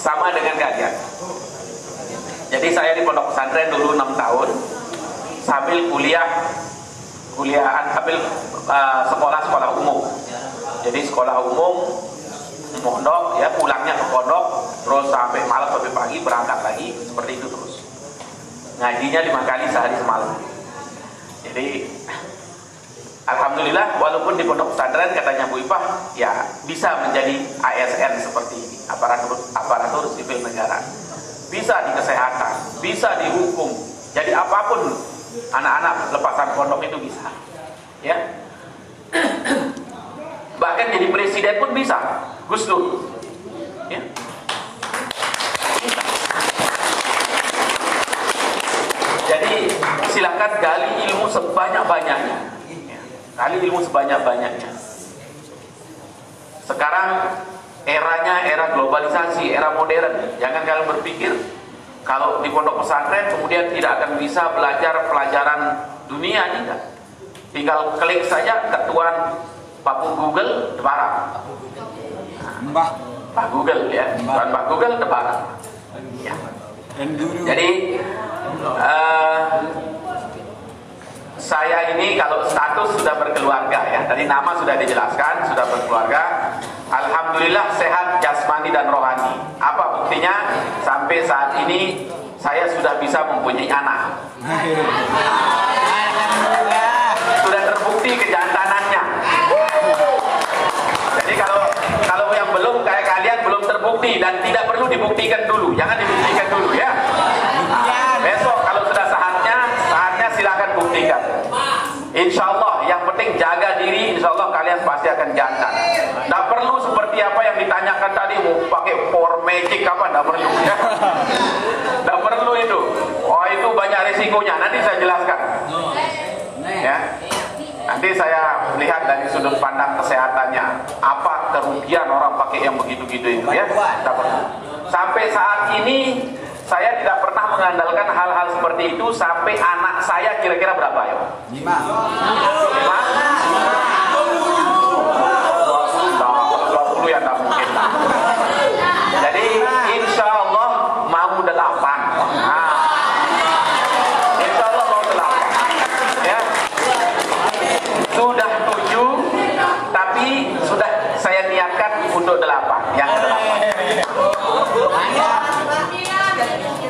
Sama dengan kalian. Jadi saya di pondok pesantren dulu 6 tahun sambil kuliah ambil sekolah umum. Jadi sekolah umum, pondok, ya pulangnya ke pondok, terus sampai malam sampai pagi berangkat lagi, seperti itu terus. Ngajinya 5 kali sehari semalam. Jadi alhamdulillah, walaupun di pondok pesantren katanya Bu Ipah, ya bisa menjadi ASN seperti ini, aparatur sipil negara. Bisa di kesehatan, bisa di hukum. Jadi apapun anak-anak lepasan pondok itu bisa. Ya. Bahkan jadi presiden pun bisa. Gus Dur. Ya. Jadi silakan gali ilmu sebanyak-banyaknya. Gali ilmu sebanyak-banyaknya. Sekarang eranya era globalisasi, era modern. Jangan kalian berpikir kalau di pondok pesantren kemudian tidak akan bisa belajar pelajaran dunia, tidak. Tinggal klik saja ketuan Pak Google Debarang. Pak Google ya, Pak Google Debarang. Ya. Jadi saya ini kalau status sudah berkeluarga ya, tadi nama sudah dijelaskan, sudah berkeluarga. Alhamdulillah sehat jasmani dan rohani. Apa buktinya? Sampai saat ini saya sudah bisa mempunyai anak. Sudah terbukti kejantanannya. Jadi kalau yang belum kayak kalian belum terbukti dan tidak perlu dibuktikan dulu, jangan dibuktikan dulu ya. Besok kalau sudah saatnya silakan buktikan. Insya Allah yang penting jaga diri, insya Allah kalian pasti akan jantan. Tidak perlu seperti apa yang ditanyakan tadi, mau pakai power magic apa, tidak perlu ya. Tidak perlu itu. Oh itu banyak risikonya, nanti saya jelaskan. Ya. Nanti saya lihat dari sudut pandang kesehatannya, apa kerugian orang pakai yang begitu-gitu itu ya. Tidak perlu. Sampai saat ini saya tidak pernah mengandalkan hal-hal seperti itu sampai anak saya kira-kira berapa ya? 5. 20 ya tak mungkin. Jadi insya Allah mau 8. Nah, insya Allah mau 8. Ya. Sudah 7, tapi sudah saya niatkan untuk 8. Yang 8.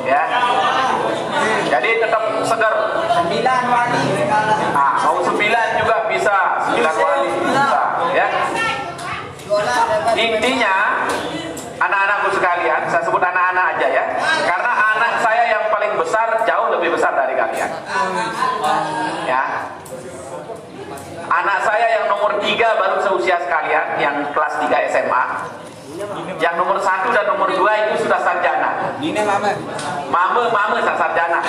Ya. Jadi tetap segar. 9 wali. Ah, mau 9 juga bisa, 9 wali bisa, ya. Intinya anak-anakku sekalian, saya sebut anak-anak aja ya. Karena anak saya yang paling besar jauh lebih besar dari kalian. Ya. Anak saya yang nomor 3 baru seusia sekalian, yang kelas 3 SMA. Yang nomor 1 dan nomor 2 itu sudah sarjana. Mame sarjana.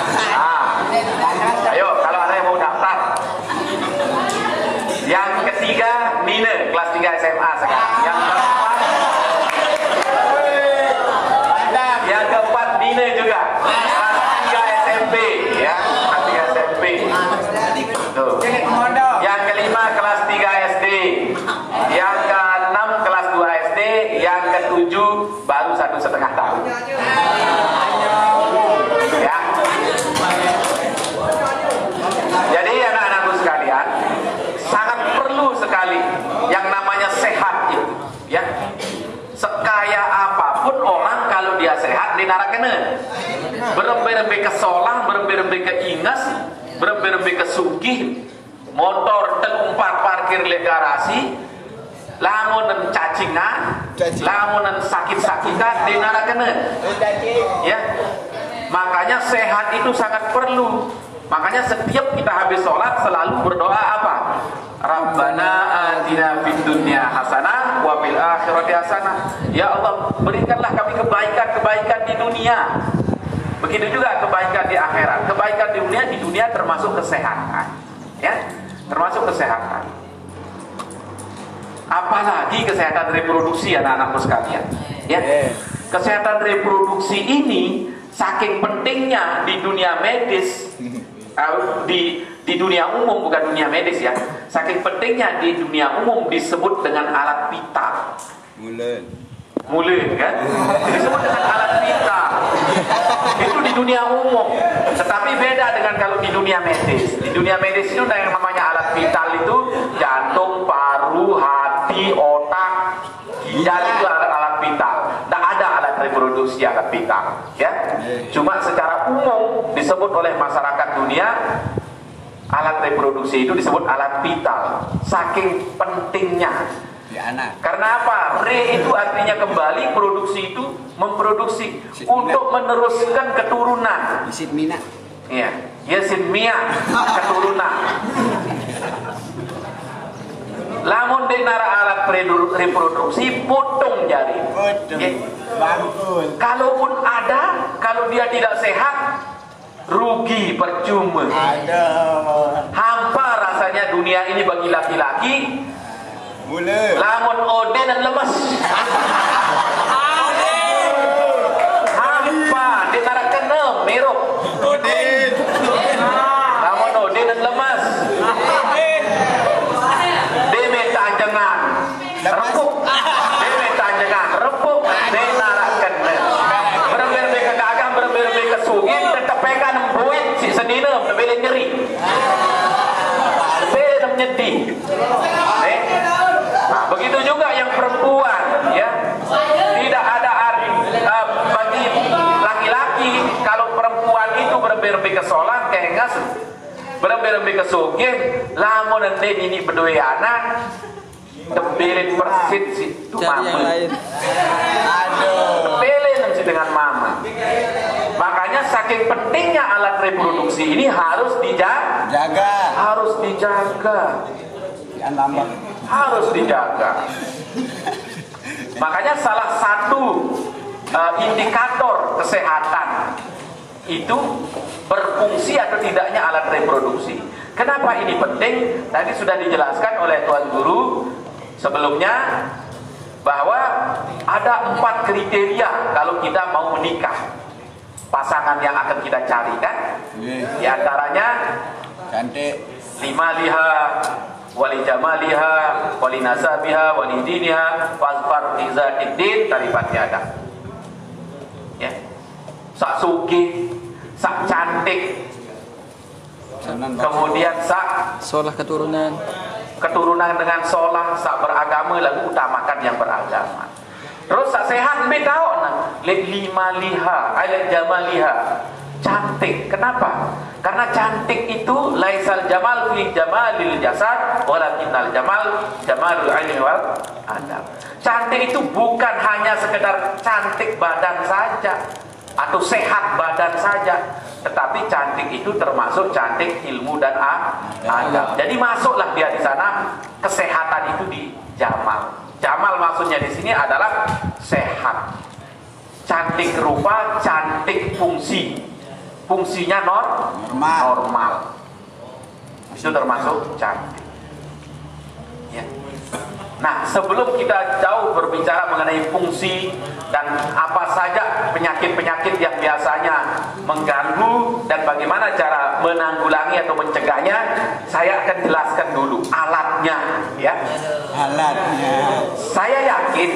Ayo kalau ada yang mau daftar. Yang ketiga Nine kelas 3 SMA sekarang. Yang keempat Nine juga kelas 3 SMP ya, kelas 3 SMP. Tuh. Yang kelima kelas 3 SD. Yang ke-6 kelas 2 SD. Yang ke-7 baru 1,5 tahun. Ya. Jadi anak-anakku sekalian, sangat perlu sekali yang namanya sehat itu, ya. Sekaya apapun orang kalau dia sehat di narakene. Berembe-rembe ke solah, berembe-rembe ke ingas, berembe-rembe ke sugih, motor telumpat parkir le garasi, lamunan cacingan, lamunan sakit-sakitan di narakene. Ya. Makanya sehat itu sangat perlu. Makanya setiap kita habis sholat selalu berdoa apa? Rabbana atina fid dunya hasanah wa fil akhirati hasanah. Ya Allah, berikanlah kami kebaikan-kebaikan di dunia. Begitu juga kebaikan di akhirat. Kebaikan di dunia termasuk kesehatan. Ya, termasuk kesehatan. Apalagi kesehatan reproduksi anak-anakku sekalian. Ya. Kesehatan reproduksi ini saking pentingnya di dunia medis, di dunia umum, bukan dunia medis ya. Saking pentingnya di dunia umum disebut dengan alat vital. Mulen kan? Disebut dengan alat vital. Itu di dunia umum. Tetapi beda dengan kalau di dunia medis. Di dunia medis itu ada yang namanya alat vital itu jantung, paru, hati, otak, ginjal itu alat-alat vital. Tidak ada alat reproduksi alat vital, ya. Cuma secara umum disebut oleh masyarakat dunia alat reproduksi itu disebut alat vital. Saking pentingnya. Karena apa? Re itu artinya kembali, produksi itu memproduksi untuk meneruskan keturunan. Iya, yasin mia keturunan. Lamun denara alat reproduksi potong jari. Kalaupun ada, kalau dia tidak sehat, rugi, percuma. Hampa rasanya dunia ini bagi laki-laki. Lamun ode dan lemes. Hampa denara kena merok. Lamun ode dan lemes. Deme tanjangan repuk. Deme tanjangan repuk. Denara kena. Berber-ber ke dagang, berber-ber ke sugih, tetap pekan buit si senina beli nyeri. Beli nyedih. Begitu juga yang perempuan, ya. Tidak ada bagi laki-laki kalau perempuan itu berber-ber ke sholat, kengas, berber-ber ke sugih, lamun ente ini berdua anak, tebelit persit si itu mama. Tebelit si dengan mama. Makanya saking pentingnya alat reproduksi ini harus dijaga. Harus dijaga. Harus dijaga. Makanya salah satu indikator kesehatan itu berfungsi atau tidaknya alat reproduksi. Kenapa ini penting? Tadi sudah dijelaskan oleh Tuan Guru sebelumnya bahwa ada 4 kriteria kalau kita mau menikah. Pasangan yang akan kita cari kan? Di antaranya cantik, 5 liha, wali jamaliha, wali nasabiha, wali diniha, fasfar izadiddin, tarifat tiada. Ya. Sak sugih, sak cantik, kemudian sak Solah keturunan dengan solah, sak beragama, lalu utamakan yang beragama. Terus sak sehat bedao nah, lima liha, ayat jamaliha. Cantik. Kenapa? Karena cantik itu laisal jamal fi jamalil jasad walakinnal jamalul ilmi wal adab. Cantik itu bukan hanya sekedar cantik badan saja atau sehat badan saja, tetapi cantik itu termasuk cantik ilmu dan adab. Jadi masuklah dia di sana, kesehatan itu di jamal. Jamal maksudnya di sini adalah sehat. Cantik rupa, cantik fungsi. Fungsinya normal. Itu termasuk cantik. Ya. Nah, sebelum kita jauh berbicara mengenai fungsi dan apa saja penyakit-penyakit yang biasanya mengganggu dan bagaimana cara menanggulangi atau mencegahnya, saya akan jelaskan dulu alatnya, ya. Alatnya. Saya yakin,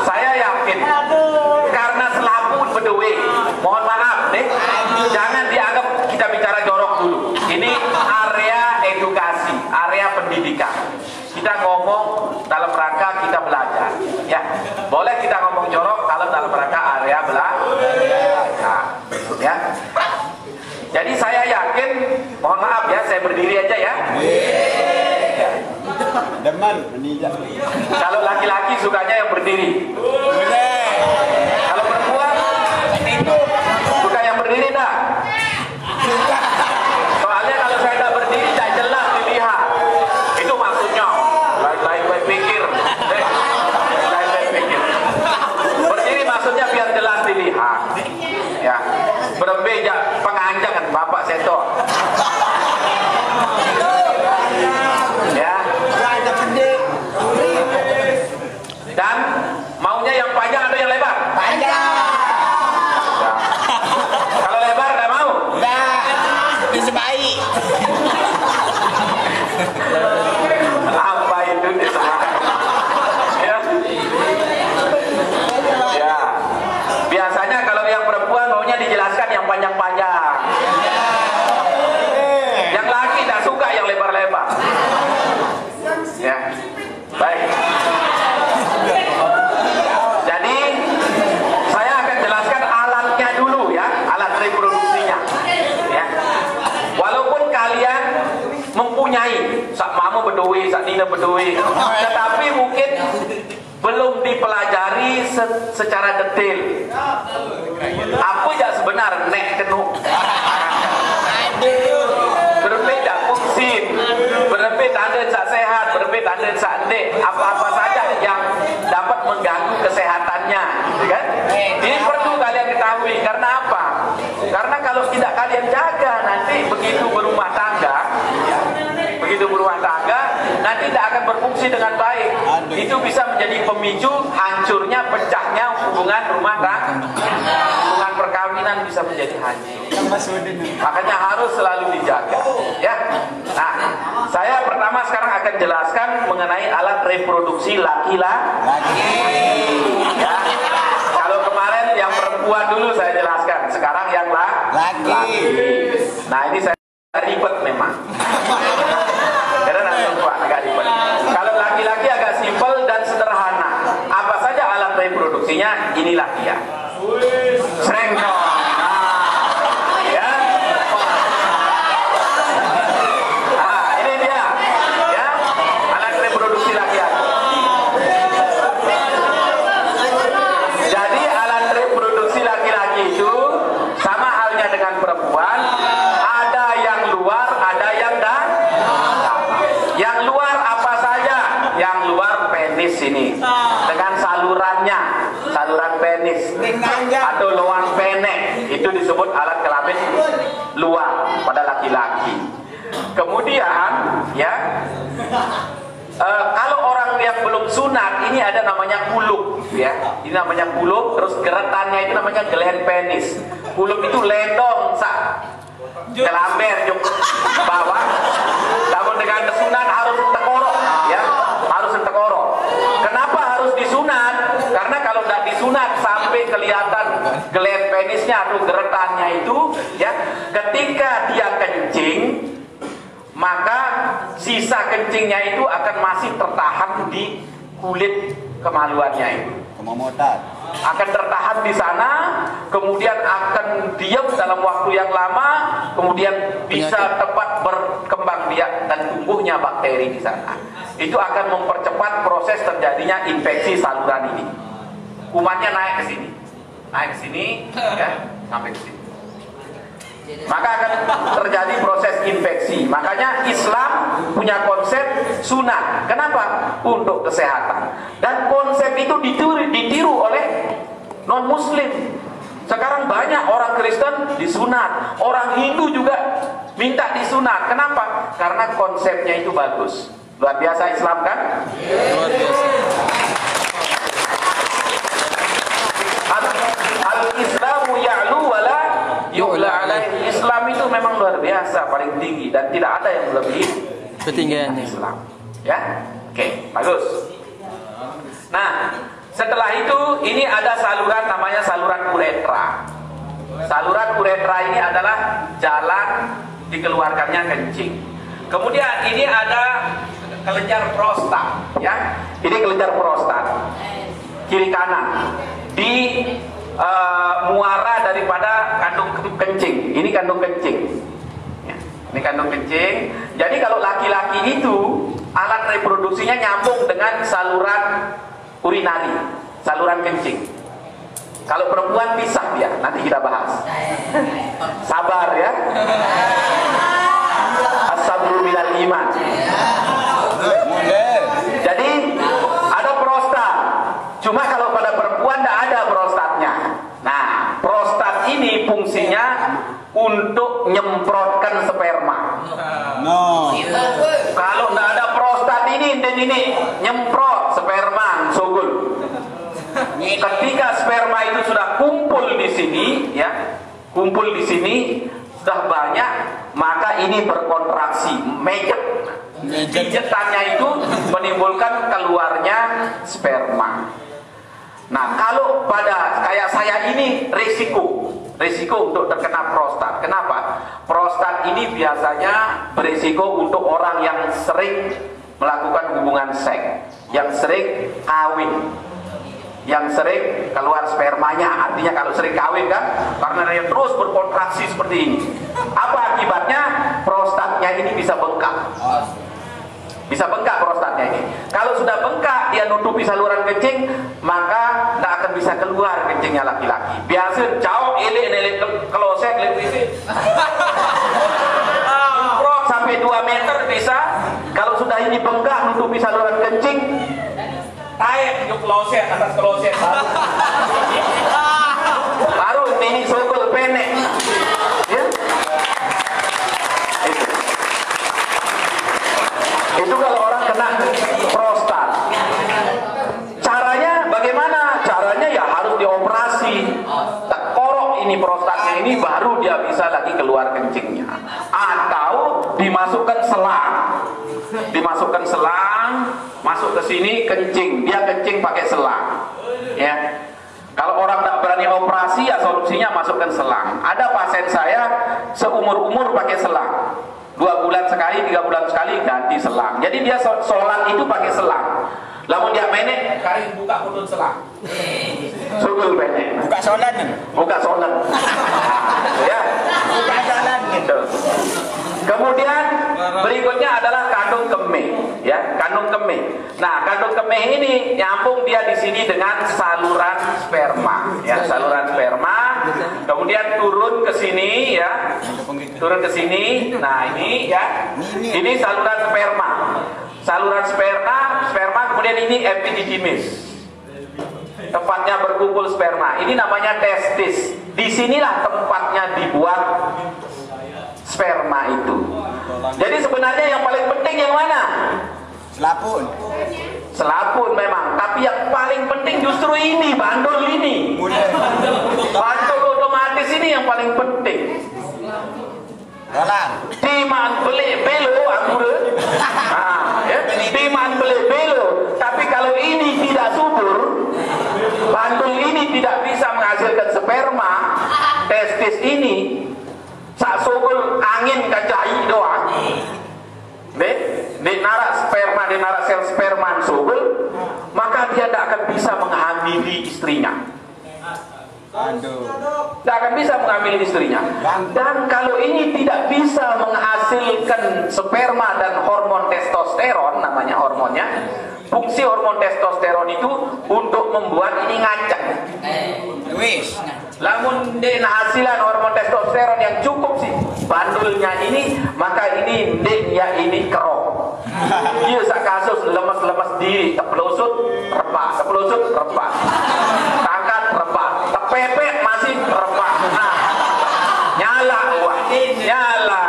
saya yakin karena selaput bedewe, mohon maaf nih, jangan dianggap kita bicara jorok dulu. Ini area edukasi, area pendidikan. Kita ngomong dalam rangka kita belajar, ya. Boleh kita ngomong jorok kalau dalam rangka area belajar, ya. Jadi saya yakin, mohon maaf ya, saya berdiri aja ya. Kalau laki-laki sukanya yang berdiri. Kalau perempuan suka yang berdiri dah. Soalnya kalau saya tak berdiri tak jelas dilihat. Itu maksudnya. Baik-baik pikir. Baik-baik pikir. Berdiri maksudnya biar jelas dilihat. Ya. Berbeda penganjangan Bapak Seto. Ya. Dan maunya yang panjang atau yang lebar? Biasanya kalau yang perempuan maunya dijelaskan yang panjang-panjang. Yang laki tak suka yang lebar-lebar. Ya, baik. Jadi saya akan jelaskan alatnya dulu ya, alat reproduksinya. Ya. Walaupun kalian mempunyai, sak mama bedoi, sak nina bedoi, tetapi mungkin belum dipelajari secara detail. Apa yang sebenar nek kenu? Berbeda fungsi, berbeda tanda sak sehat, berbeda tanda sak dek, apa-apa saja yang dapat mengganggu kesehatannya, gitu kan? Ini perlu kalian ketahui. Karena apa? Karena kalau tidak kalian jaga, nanti begitu berumah tangga, nanti tidak akan berfungsi dengan baik. Itu bisa menjadi pemicu hancurnya, pecahnya hubungan rumah tangga. Hubungan perkawinan bisa menjadi hancur. Makanya harus selalu dijaga. Ya. Nah, saya pertama sekarang akan jelaskan mengenai alat reproduksi laki-laki. Ya. Kalau kemarin yang perempuan dulu saya jelaskan, sekarang yang laki. Nah, ini saya ribet memang. Karena nanti agak ribet. Kalau laki-laki agak simpel dan sederhana. Apa saja alat reproduksinya? Inilah dia. Srengkong. Ya. Nah, ini dia. Ya. Alat reproduksi laki-laki. Jadi alat reproduksi laki-laki itu sama halnya dengan perempuan. Ada yang luar, ada yang dalam. Yang luar apa saja? Yang luar penis ini dengan salurannya, saluran penis atau loang penek, itu disebut alat kelamin luar pada laki-laki. Kemudian ya, kalau orang yang belum sunat, ini ada namanya kuluk ya, ini namanya kuluk. Terus geretannya itu namanya gelen penis. Kuluk itu lendong sak kelamber juk bawah. Namun dengan sunat harus tekorok ya, harus tekorok. Kenapa harus disunat? Karena kalau tidak disunat sampai kelihatan gelen penisnya atau geretannya itu ya, ketika dia kencing, maka sisa kencingnya itu akan masih tertahan di kulit kemaluannya itu. Akan tertahan di sana, kemudian akan diam dalam waktu yang lama, kemudian bisa tepat berkembang biak dan tumbuhnya bakteri di sana. Itu akan mempercepat proses terjadinya infeksi saluran ini. Kumannya naik ke sini, ya, sampai ke sini. Maka akan terjadi proses infeksi. Makanya Islam punya konsep sunat. Kenapa? Untuk kesehatan. Dan konsep itu ditiru oleh non-muslim. Sekarang banyak orang Kristen disunat, orang Hindu juga minta disunat. Kenapa? Karena konsepnya itu bagus. Luar biasa Islam kan? Luar biasa. Al-Islamu ya'lu wala yu'la alaihi. Islam itu memang luar biasa, paling tinggi, dan tidak ada yang lebih Ketinggiannya. Islam. Ya, oke, bagus. Nah, setelah itu ini ada saluran namanya saluran uretra. Saluran uretra ini adalah jalan dikeluarkannya kencing. Kemudian ini ada kelenjar prostat, ya. Ini kelenjar prostat kiri kanan di muara daripada kandung kencing. Ini kandung kencing. Ya, ini kandung kencing. Jadi kalau laki-laki itu alat reproduksinya nyambung dengan saluran urinari, saluran kencing. Kalau perempuan pisah dia, nanti kita bahas. Sabar ya. As-sabru minal iman. Jadi ada prostat. Cuma kalau pada perempuan tidak ada prostatnya. Nah, prostat ini fungsinya untuk nyemprotkan sperma. Kalau tidak ada prostat ini nyemprot sperma, sogul. Ketika sperma itu sudah kumpul di sini, ya, kumpul di sini sudah banyak, maka ini berkontraksi, mejet. Pijetannya itu menimbulkan keluarnya sperma. Nah, kalau pada kayak saya ini risiko untuk terkena prostat. Kenapa? Prostat ini biasanya berisiko untuk orang yang sering melakukan hubungan seks, yang sering kawin, yang sering keluar spermanya. Artinya kalau sering kawin kan, karena dia terus berkontraksi seperti ini. Apa akibatnya? Prostatnya ini bisa bengkak. Bisa bengkak prostatnya ini. Kalau sudah bengkak, dia nutupi saluran kencing, maka tidak akan bisa keluar kencingnya laki-laki. Biasa jauh elek kelosek prot sampai 2 meter bisa. Kalau sudah ini bengkak nutupi saluran kencing, taek ke kelosek, atas kelosek baru ini sokol pendek. Ya? Itu kalau orang kena prostat. Caranya bagaimana? Caranya ya harus dioperasi. Korok ini prostatnya ini baru dia bisa lagi keluar kencingnya. Atau dimasukkan selang. Dimasukkan selang, masuk ke sini kencing. Dia kencing pakai selang. Ya. Kalau orang tak berani operasi ya solusinya masukkan selang. Ada pasien saya seumur-umur pakai selang. 2 bulan sekali, 3 bulan sekali ganti selang. Jadi dia sholat itu pakai selang. Lamun dia menek, kari buka putun selang. Sugul menek. Buka sholat nih. Buka sholat. Ya. Buka sholat gitu. Kemudian berikutnya adalah kandung kemih, ya, kandung kemih. Nah, kandung kemih ini nyambung dia di sini dengan saluran sperma, ya, saluran sperma. Kemudian turun ke sini, ya, turun ke sini. Nah, ini, ya, ini saluran sperma. Saluran sperma, kemudian ini epididymis. Tempatnya berkumpul sperma. Ini namanya testis. Disinilah tempatnya dibuat sperma itu. Jadi sebenarnya yang paling penting yang mana? Selapun. Selapun memang. Tapi yang paling penting justru ini, bandul ini. Bandul otomatis ini yang paling penting. Timan beli belo anggur. Ya. Timan beli belo. Tapi kalau ini tidak subur, bandul ini tidak bisa menghasilkan sperma, testis ini sak sokol angin kacai doang. Di narak sperma, di narak sel sperma sokol, maka dia tidak akan bisa menghamili istrinya. Tidak akan bisa mengambil istrinya. Dan kalau ini tidak bisa menghasilkan sperma dan hormon testosteron, namanya hormonnya, fungsi hormon testosteron itu untuk membuat ini ngacak. Lamun den hasilan hormon testosteron yang cukup sih bandulnya ini, maka ini den ya ini kerok. Iya sak kasus lemes-lemes diri, tepelosut rebah, tepelosut rebah, tangkat rebah, tepepek masih rebah. Nah, nyala wah, nyala.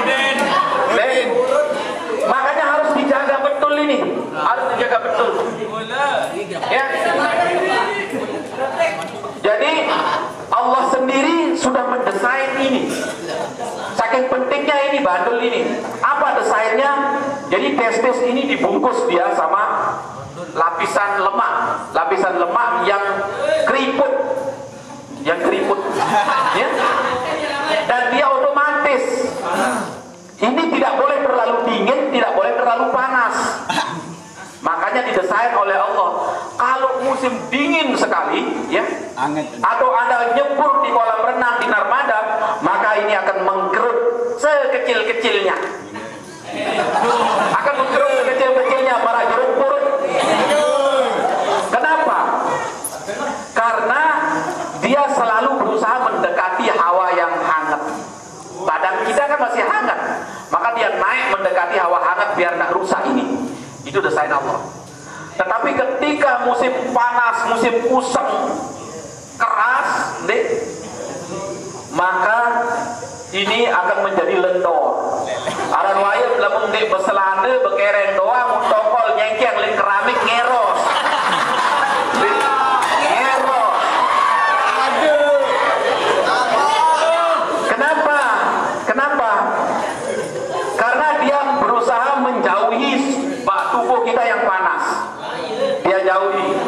Den, makanya harus dijaga betul ini, harus dijaga betul. Ya. Jadi Allah sendiri sudah mendesain ini. Saking pentingnya ini bandul ini. Apa desainnya? Jadi testis ini dibungkus dia sama lapisan lemak yang keriput, ya. Dan dia otomatis. Ini tidak boleh terlalu dingin, tidak boleh terlalu panas. Makanya didesain oleh Allah. Kalau musim dingin sekali, ya, atau Anda nyebur di kolam renang di Narmada, maka ini akan mengkerut sekecil-kecilnya. Akan mengkerut sekecil-kecilnya para jeruk purut. Kenapa? Karena dia selalu berusaha mendekati hawa yang hangat. Badan kita kan masih hangat, maka dia naik mendekati hawa hangat biar tidak rusak ini. Itu desain Allah. Tetapi ketika musim panas, musim usang keras, maka ini akan menjadi lendor. Aran wayang lamun dek beselande bekereng doang tokol nyengkeng lin keramik ngeros. Ngeros. Kenapa? Karena dia berusaha menjauhi tubuh kita yang panas. Dia jauhi.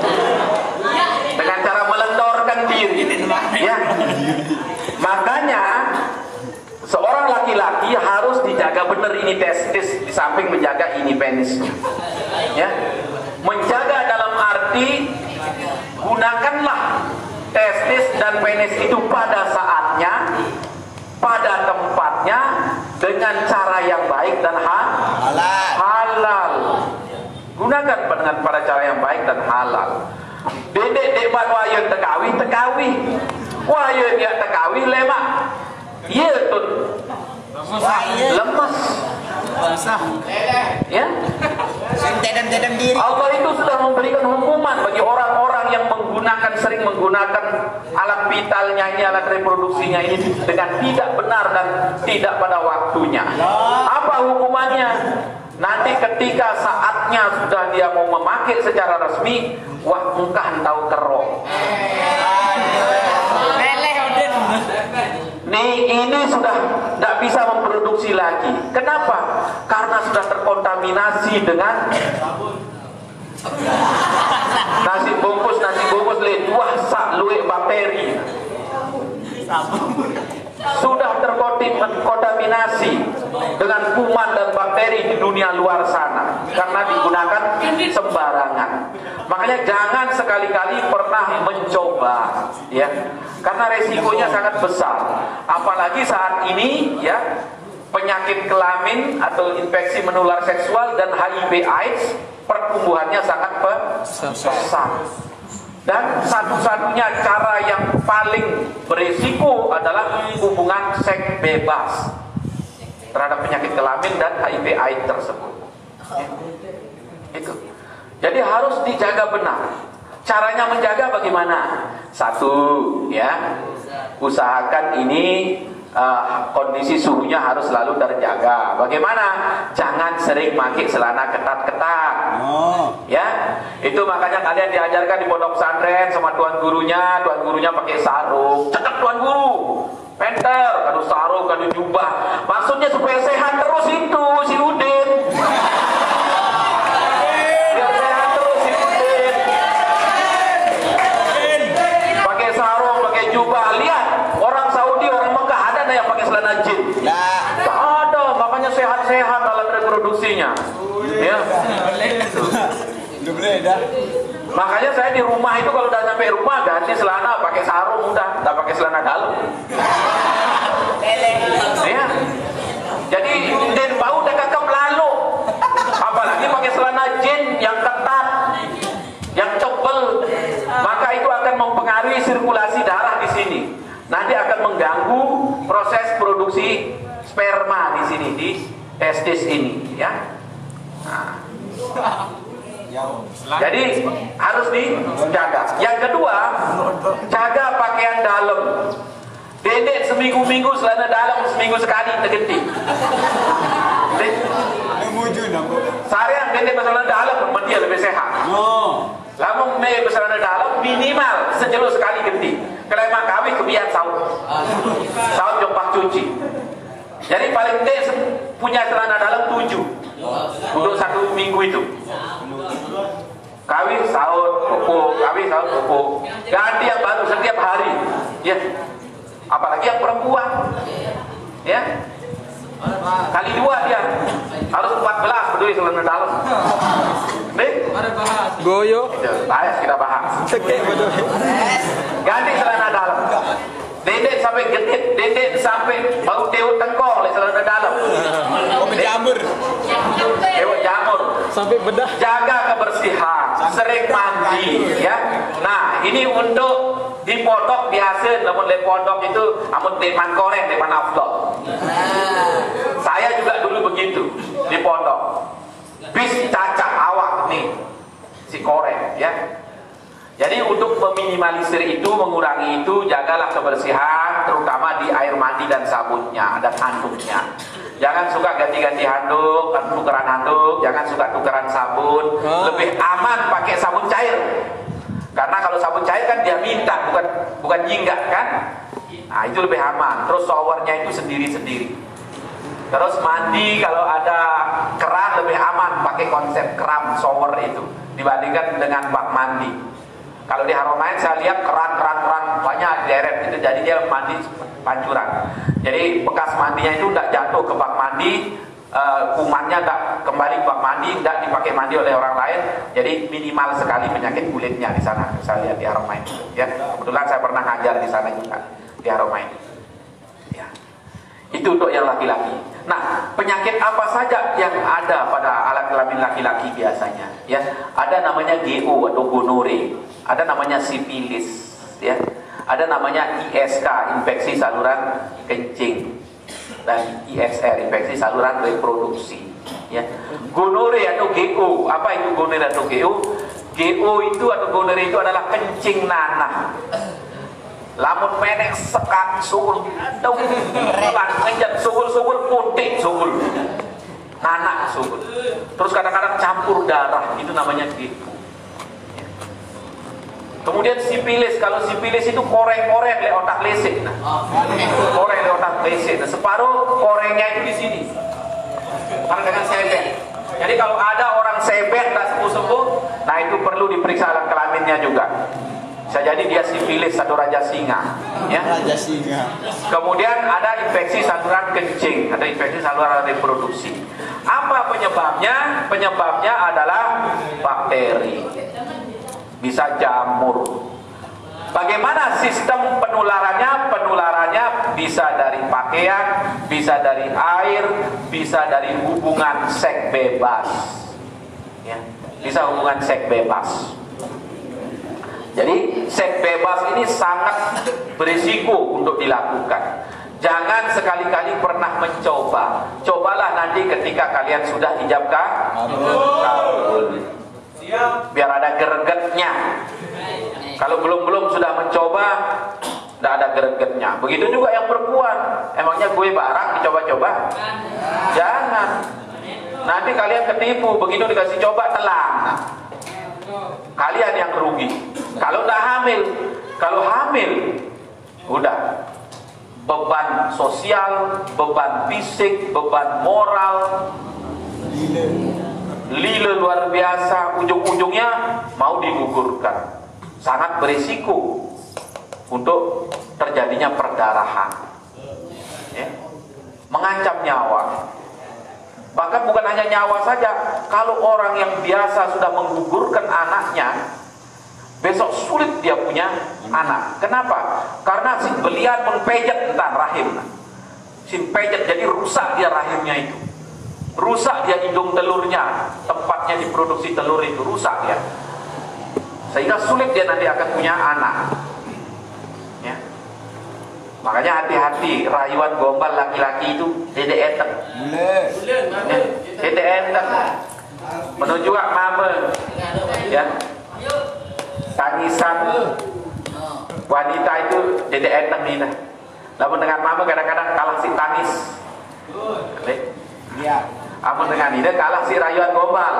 Ya, makanya seorang laki-laki harus dijaga benar ini testis di samping menjaga ini penisnya. Ya, menjaga dalam arti gunakanlah testis dan penis itu pada saatnya, pada tempatnya, dengan cara yang baik dan halal. Gunakan dengan pada cara yang baik dan halal. Dedek debat wayun tekawi, wayun ya tekawi lemak. Iya tun lemas. Ya. Allah itu sudah memberikan hukuman bagi orang-orang yang sering menggunakan alat vitalnya ini, alat reproduksinya ini dengan tidak benar dan tidak pada waktunya. Apa hukumannya? Nanti ketika saatnya sudah dia mau memakai secara resmi, wah engkau tahu kerong. Ini sudah tidak bisa memproduksi lagi. Kenapa? Karena sudah terkontaminasi dengan nasi bungkus sak luwe bakteri. Sudah terkontaminasi dengan kuman dan bakteri di dunia luar sana karena digunakan sembarangan. Makanya jangan sekali-kali pernah mencoba, ya, karena resikonya sangat besar. Apalagi saat ini, ya, penyakit kelamin atau infeksi menular seksual dan HIV/AIDS pertumbuhannya sangat pesat. Dan satu-satunya cara yang paling berisiko adalah hubungan seks bebas terhadap penyakit kelamin dan HIV/AIDS tersebut. Itu. Jadi harus dijaga benar. Caranya menjaga bagaimana? Satu, ya, usahakan ini kondisi suhunya harus selalu terjaga. Bagaimana? Jangan sering pakai celana ketat-ketat. Ya, itu makanya kalian diajarkan di pondok pesantren sama tuan gurunya pakai sarung. Cetak tuan guru, penter, kadu sarung, kadu jubah. Maksudnya supaya sehat terus itu si Udin. Biar sehat terus si Udin. Pakai sarung, pakai jubah. Lihat, orang Saudi, orang Mekah ada yang pakai celana jin. Tak ada, makanya sehat-sehat alat reproduksinya. Ya. Makanya saya di rumah itu kalau udah sampai rumah ganti celana pakai sarung, udah nggak pakai celana dalam. Ya. Jadi dan bau udah kakak lalu. Apalagi pakai celana jin yang ketat, yang tebal, maka itu akan mempengaruhi sirkulasi darah di sini. Nanti akan mengganggu proses produksi sperma di sini, di testis ini, ya. Nah. Jadi harus dijaga. Yang kedua, jaga pakaian dalam. Dedek seminggu-minggu celana dalam seminggu sekali terganti. Saya dedek celana dalam dia lebih sehat. Lamun me celana dalam minimal sejelur sekali ganti. Kalau emang kawin kebiasaan saud jompah cuci. Jadi paling dek punya celana dalam 7 untuk 1 minggu itu. Kawin saud pupuk, ganti yang baru setiap hari, ya. Apalagi yang perempuan, ya. Kali 2 dia harus 14 berdua celana dalam. Nih, Goyo. Ayo kita bahas. Ganti celana dalam. Dedek sampai getit, dedek sampai bau tewut tengkol celana dalam. Jamur. Tewut jamur. Sampai bedah. Jaga kebersihan, sering mandi, ya. Nah, ini untuk di pondok biasa, namun di pondok itu amun teman koreng, teman afdol. Saya juga dulu begitu di pondok. Bis cacak awak nih si koreng, ya. Jadi untuk meminimalisir itu, mengurangi itu, jagalah kebersihan, terutama di air mandi dan sabunnya dan handuknya. Jangan suka ganti-ganti handuk, tukeran handuk, jangan suka tukeran sabun. Lebih aman pakai sabun cair. Karena kalau sabun cair kan dia minta, bukan jinggat kan? Nah, itu lebih aman. Terus showernya itu sendiri-sendiri. Terus mandi kalau ada keran lebih aman pakai konsep keran shower itu dibandingkan dengan bak mandi. Kalau di Haramain saya lihat keran banyak deret itu, jadi dia mandi pancuran. Jadi bekas mandinya itu tidak jatuh ke bak mandi, kumannya tidak kembali ke bak mandi, tidak dipakai mandi oleh orang lain. Jadi minimal sekali penyakit kulitnya di sana. Saya lihat di Haramain. Ya, kebetulan saya pernah ngajar di sana juga di Haramain. Ya. Itu untuk yang laki-laki. Nah, penyakit apa saja yang ada pada alat kelamin laki-laki biasanya? Ya, ada namanya GO atau gonore, ada namanya sifilis, ya, ada namanya ISK, infeksi saluran kencing, dan ISR, infeksi saluran reproduksi. Ya, gonore atau GO, apa itu gonore atau GO? GO itu atau gonore itu adalah kencing nanah. Lamun menek sekak suhul dong ngejat suhul putih suhul nanak suhul, terus kadang-kadang campur darah, itu namanya gitu. Kemudian sipilis, kalau sipilis itu koreng-koreng le otak lesik, koreng le otak lesik, separuh korengnya itu di sini, karena dengan sebet. Jadi kalau ada orang sebet tak sembuh-sembuh, nah itu perlu diperiksa alat kelaminnya juga. Bisa jadi dia sifilis atau raja singa, ya. Raja singa. Kemudian ada infeksi saluran kencing, ada infeksi saluran reproduksi. Apa penyebabnya? Penyebabnya adalah bakteri, bisa jamur. Bagaimana sistem penularannya? Penularannya bisa dari pakaian, bisa dari air, bisa dari hubungan seks bebas, ya. Bisa hubungan seks bebas. Jadi seks bebas ini sangat berisiko untuk dilakukan. Jangan sekali-kali pernah mencoba. Cobalah nanti ketika kalian sudah ijab kabul. Biar ada gregetnya. Kalau belum sudah mencoba, tidak ada gregetnya. Begitu juga yang perempuan. Emangnya gue barang dicoba-coba? Jangan. Nanti kalian ketipu. Begitu dikasih coba, telan. Kalian yang rugi. Kalau tidak hamil, kalau hamil, udah beban sosial, beban fisik, beban moral, lile luar biasa. Ujung-ujungnya mau digugurkan. Sangat berisiko untuk terjadinya perdarahan, ya. Mengancam nyawa. Bahkan bukan hanya nyawa saja, kalau orang yang biasa sudah menggugurkan anaknya, besok sulit dia punya anak. Kenapa? Karena si belian mempejet entah rahim. Si pejet, jadi rusak dia rahimnya itu. Rusak dia hidung telurnya, tempatnya diproduksi telur itu rusak ya. Sehingga sulit dia nanti akan punya anak. Ya. Makanya hati-hati, rayuan gombal laki-laki itu dede etek. Dede etek. Menunjuk mama. Ya. Tangisan wanita itu dede etek nih. Namun dengan mama kadang-kadang kalah si tangis. Iya. Namun dengan ini kalah si rayuan gombal.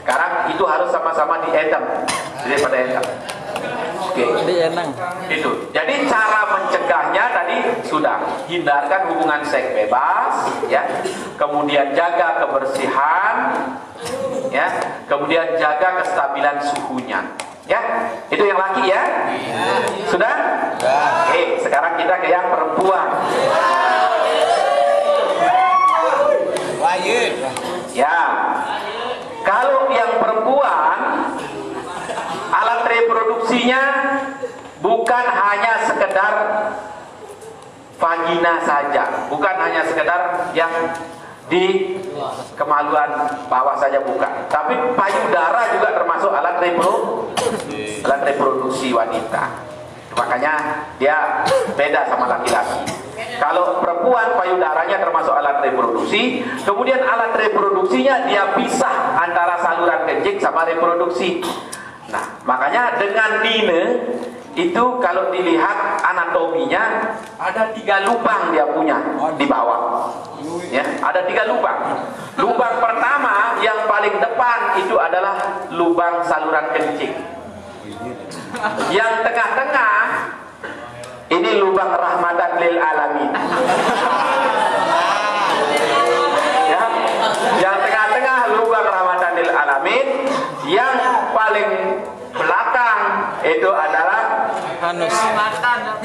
Sekarang itu harus sama-sama dietem daripada etem. Oke. Itu. Jadi cara mencegahnya tadi sudah, hindarkan hubungan seks bebas, ya. Kemudian jaga kebersihan, ya. Kemudian jaga kestabilan suhunya, ya. Itu yang laki ya. Sudah? Oke. Sekarang kita ke yang perempuan. Ya. Kalau yang perempuan, alat reproduksinya bukan hanya sekedar vagina saja, bukan hanya sekedar yang di kemaluan bawah saja, bukan, tapi payudara juga termasuk alat reproduksi wanita. Makanya dia beda sama laki-laki. Kalau perempuan payudaranya termasuk alat reproduksi, kemudian alat reproduksinya dia pisah antara saluran kencing sama reproduksi. Nah, makanya dengan dine itu kalau dilihat anatominya ada 3 lubang dia punya di bawah. Ya, ada 3 lubang. Lubang pertama yang paling depan itu adalah lubang saluran kencing. Yang tengah-tengah ini lubang rahmatan lil alamin. Ya, yang tengah-tengah lubang rahmatan lil alamin. Yang paling belakang Anus.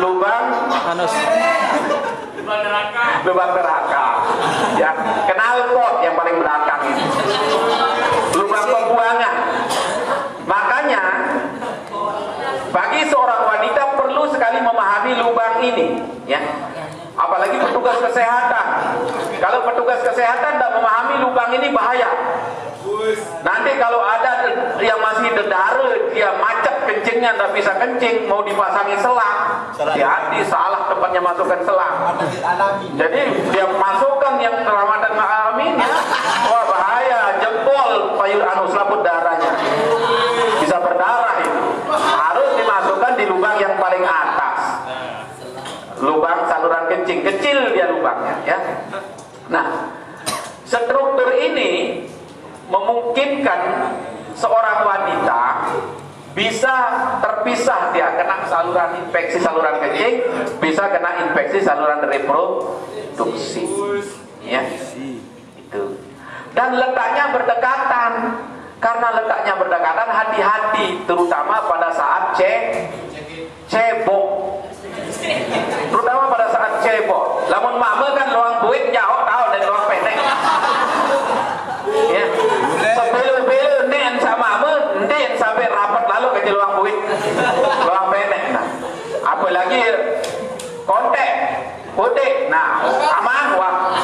Lubang Anus. lubang neraka. Ya, knalpot yang paling belakang ini. Lubang pembuangan. Makanya bagi seorang wanita perlu sekali memahami lubang ini, ya. Apalagi petugas kesehatan. Kalau petugas kesehatan tidak memahami lubang ini bahaya. Nanti kalau ada yang masih dedara, dia macet kencingnya, tidak bisa kencing, mau dipasangi selang, hati-hati, salah tempatnya masukkan selang. Jadi dia masukkan yang Ramadan alamin, wah bahaya, jempol payung anus laput darahnya, bisa berdarah itu. Harus dimasukkan di lubang yang paling atas, lubang saluran kencing, kecil dia lubangnya, ya. Nah, struktur ini memungkinkan seorang wanita bisa terpisah, dia kena saluran infeksi saluran kencing, bisa kena infeksi saluran reproduksi, ya. Itu. Dan letaknya berdekatan. Karena letaknya berdekatan, hati-hati terutama pada saat cebok. Terutama pada saat cebok. Lamun mama kan luang buik jauh tahu dari luang pendek. Ya. Sebelum nen sama mama, nen sampai rapat lalu ke luang buik. Luang pendek. Nah, apalagi kontek, putih. Nah, aman wah.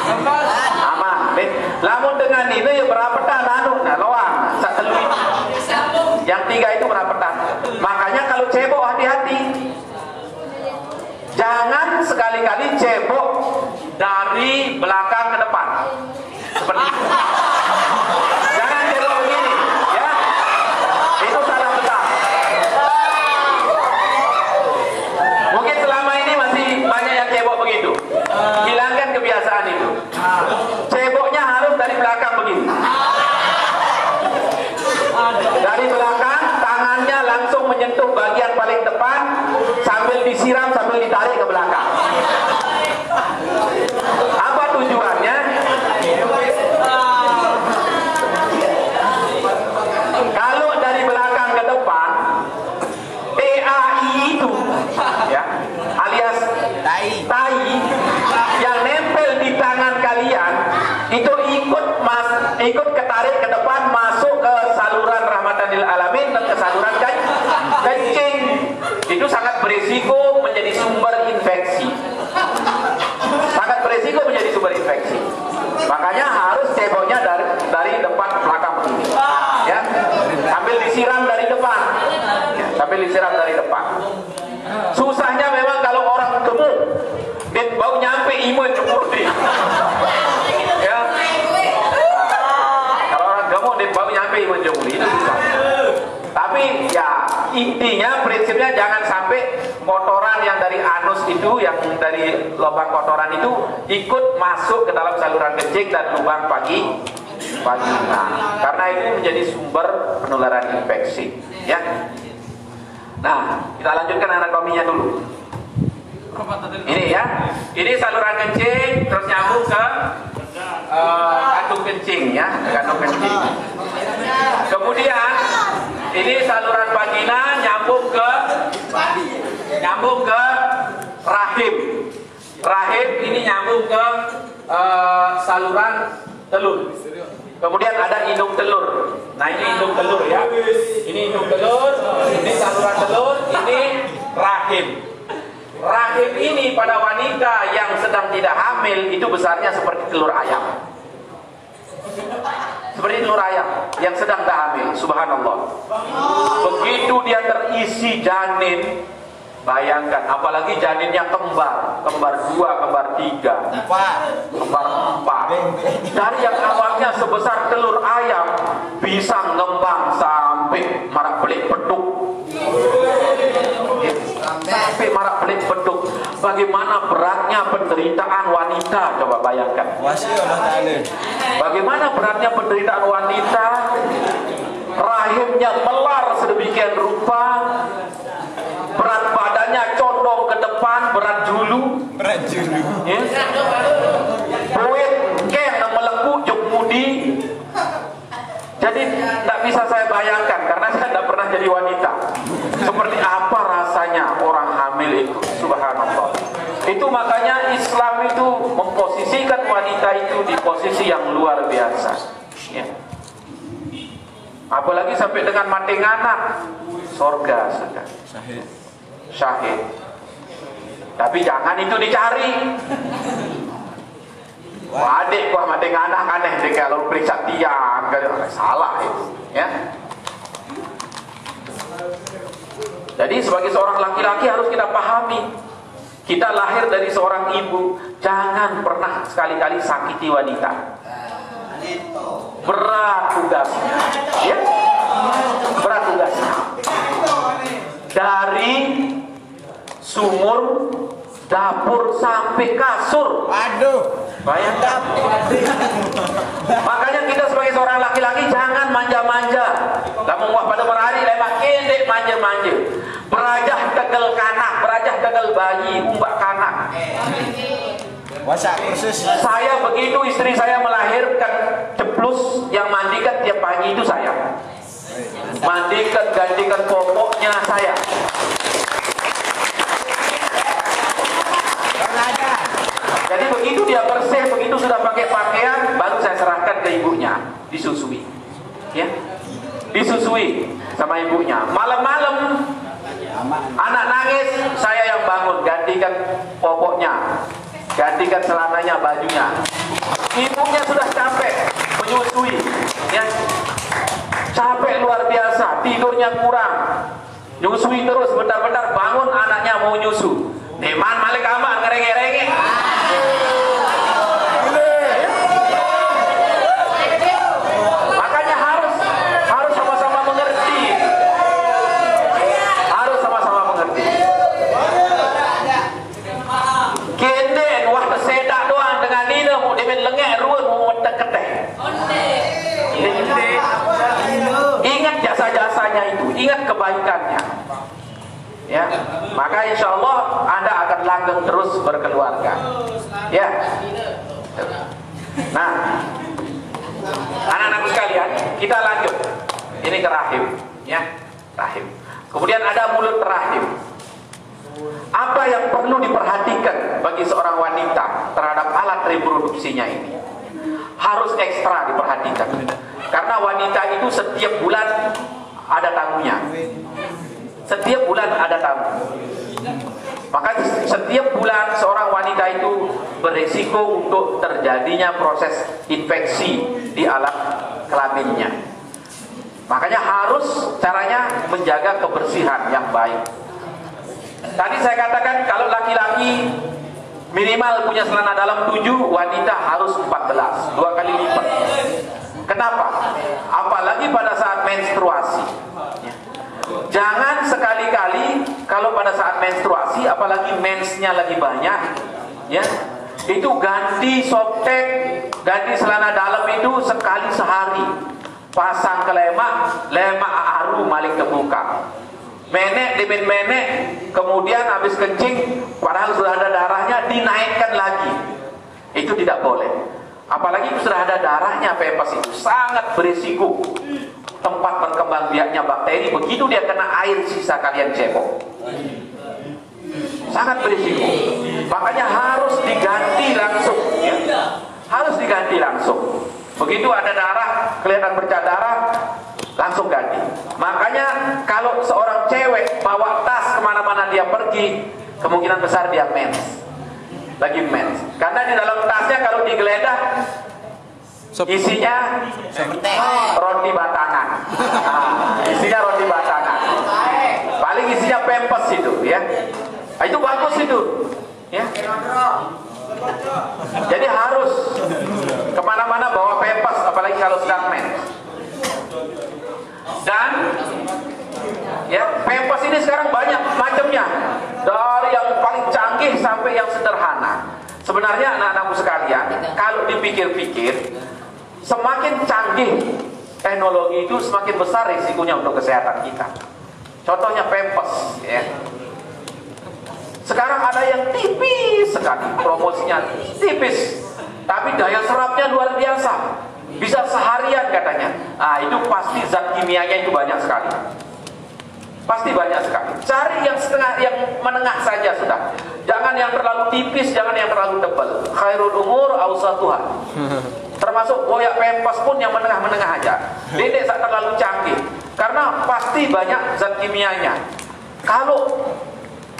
Aman. Lamun dengan ini ya berapa anu, nah luang. Yang tiga itu berapetan. Makanya kalau cebok hati-hati. Jangan sekali-kali cebok dari belakang ke depan. Seperti itu. Jangan cebok begini, ya. Itu salah besar. Mungkin selama ini masih banyak yang cebok begitu. Hilangkan kebiasaan itu. Ceboknya harus dari belakang begini. Dari belakang, tangannya langsung menyentuh bagian paling depan, sambil disiram, sambil ditarik ke belakang. Apa tujuannya? Kalau dari belakang ke depan, TAI itu, ya, alias tai yang nempel di tangan kalian, itu ikut ketarik ke depan, masuk ke saluran rahmatan lil alamin dan ke saluran kencing. Itu sangat berisiko menjadi sumber infeksi. Sangat berisiko menjadi sumber infeksi. Makanya harus ceboknya dari depan ke belakang begini. Ya, sambil disiram dari depan. Ya, sambil disiram dari depan. Susahnya memang kalau orang gemuk, dan bau nyampe imun cukur di. Ya. Kalau orang gemuk dan bau nyampe imun cukur itu susah. Tapi ya intinya prinsipnya jangan sampai kotoran yang dari anus itu, yang dari lubang kotoran itu ikut masuk ke dalam saluran kencing dan lubang vagina. Karena itu menjadi sumber penularan infeksi, ya. Nah, kita lanjutkan anatominya dulu. Ini ya, ini saluran kencing terus nyambung ke kantung kencing, ya, kantung kencing. Kemudian ini saluran vagina nyambung ke rahim. Rahim ini nyambung ke saluran telur. Kemudian ada indung telur. Nah, ini indung telur, ya. Ini indung telur, ini saluran telur, ini rahim. Rahim ini pada wanita yang sedang tidak hamil itu besarnya seperti telur ayam. Seperti telur ayam yang sedang tak hamil. Subhanallah. Begitu dia terisi janin, bayangkan, apalagi janinnya kembar 2, kembar 3, kembar 4. Dari yang awalnya sebesar telur ayam bisa ngembang sampai marak belik peduk. Sampai marak belik peduk. Bagaimana beratnya penderitaan wanita, coba bayangkan. Bagaimana beratnya penderitaan wanita, rahimnya melar sedemikian rupa, berat badannya condong ke depan, berat julu, ya. Buit kem melengku juk mudi. Jadi tidak bisa saya bayangkan karena saya tidak pernah jadi wanita. Seperti apa rasanya hamil itu, subhanallah. Itu makanya Islam itu memposisikan wanita itu di posisi yang luar biasa, ya. Apalagi sampai dengan mati anak, sorga sudah syahid. Tapi jangan itu dicari. Wah, adik gua mati anak aneh deh kalau periksa tiang, salah itu, ya. Jadi sebagai seorang laki-laki harus kita pahami, kita lahir dari seorang ibu, jangan pernah sekali-kali sakiti wanita. Berat tugasnya, ya, berat tugasnya. Dari sumur, dapur sampai kasur. Aduh, bayangkan. Makanya kita sebagai seorang laki-laki jangan manja-manja. Kamu wah pada berhari lemak kendek manja-manja. Berajah tegel kanak, berajah tegel bayi, umbak kanak. wasak kursus. Saya begitu istri saya melahirkan, ceplus yang mandikan tiap pagi itu saya. Mandikan, gantikan popoknya saya. Jadi begitu dia bersih, begitu sudah pakai pakaian, baru saya serahkan ke ibunya, disusui, ya, disusui sama ibunya. Malam-malam anak nangis, saya yang bangun, gantikan popoknya, gantikan celananya, bajunya. Ibunya sudah capek menyusui, ya, capek luar biasa, tidurnya kurang, nyusui terus, bentar-bentar bangun anaknya mau nyusu. Neman malik aman ngerenge-renge. Makanya harus sama-sama mengerti. Harus sama-sama mengerti. Kenden wah sedak doang dengan nina mau demen lengek ruwet mau teketeh. Ingat jasa-jasanya itu, ingat kebaikannya. Ya, maka insya Allah Anda akan langgeng terus berkeluarga. Ya. Nah, anak-anakku sekalian, kita lanjut. Ini ke rahim, ya, rahim. Kemudian ada mulut rahim. Apa yang perlu diperhatikan bagi seorang wanita terhadap alat reproduksinya ini? Harus ekstra diperhatikan. Karena wanita itu setiap bulan ada tamunya. Setiap bulan ada tamu. Maka setiap bulan seorang wanita itu berisiko untuk terjadinya proses infeksi di alat kelaminnya. Makanya harus caranya menjaga kebersihan yang baik. Tadi saya katakan kalau laki-laki minimal punya celana dalam 7, wanita harus 14, 2 kali lipat. Kenapa? Apalagi pada saat menstruasi. Jangan sekali-kali kalau pada saat menstruasi, apalagi mensnya lagi banyak, ya, itu ganti softtek, ganti celana dalam itu sekali sehari. Pasang ke lemak aru malik terbuka. Menek demi menek, kemudian habis kencing, padahal sudah ada darahnya, dinaikkan lagi. Itu tidak boleh. Apalagi sudah ada darahnya, pempes itu sangat berisiko. Tempat berkembang biaknya bakteri, begitu dia kena air sisa kalian cebok, sangat berisiko. Makanya harus diganti langsung, ya. Harus diganti langsung. Begitu ada darah, kelihatan bercak darah, langsung ganti. Makanya kalau seorang cewek bawa tas kemana-mana dia pergi, kemungkinan besar dia mens, lagi mens. Karena di dalam tasnya kalau digeledah, isinya roti batangan. Isinya roti batangan. Paling isinya pempes itu, ya. Itu bagus itu, ya. Jadi harus kemana-mana bawa pempes, apalagi kalau sedang mens. Dan ya, pempes ini sekarang banyak macamnya, dari yang paling canggih sampai yang sederhana. Sebenarnya anak-anakku sekalian, kalau dipikir-pikir, semakin canggih teknologi itu semakin besar risikonya untuk kesehatan kita. Contohnya pempes, ya. Sekarang ada yang tipis sekali, promosinya tipis, tapi daya serapnya luar biasa, bisa seharian katanya. Nah, itu pasti zat kimianya itu banyak sekali, pasti banyak sekali. Cari yang setengah, yang menengah saja sudah. Jangan yang terlalu tipis, jangan yang terlalu tebal. Khairul umur awsatuha. Termasuk koyak pempas pun yang menengah-menengah aja. Tidak terlalu canggih. Karena pasti banyak zat kimianya. Kalau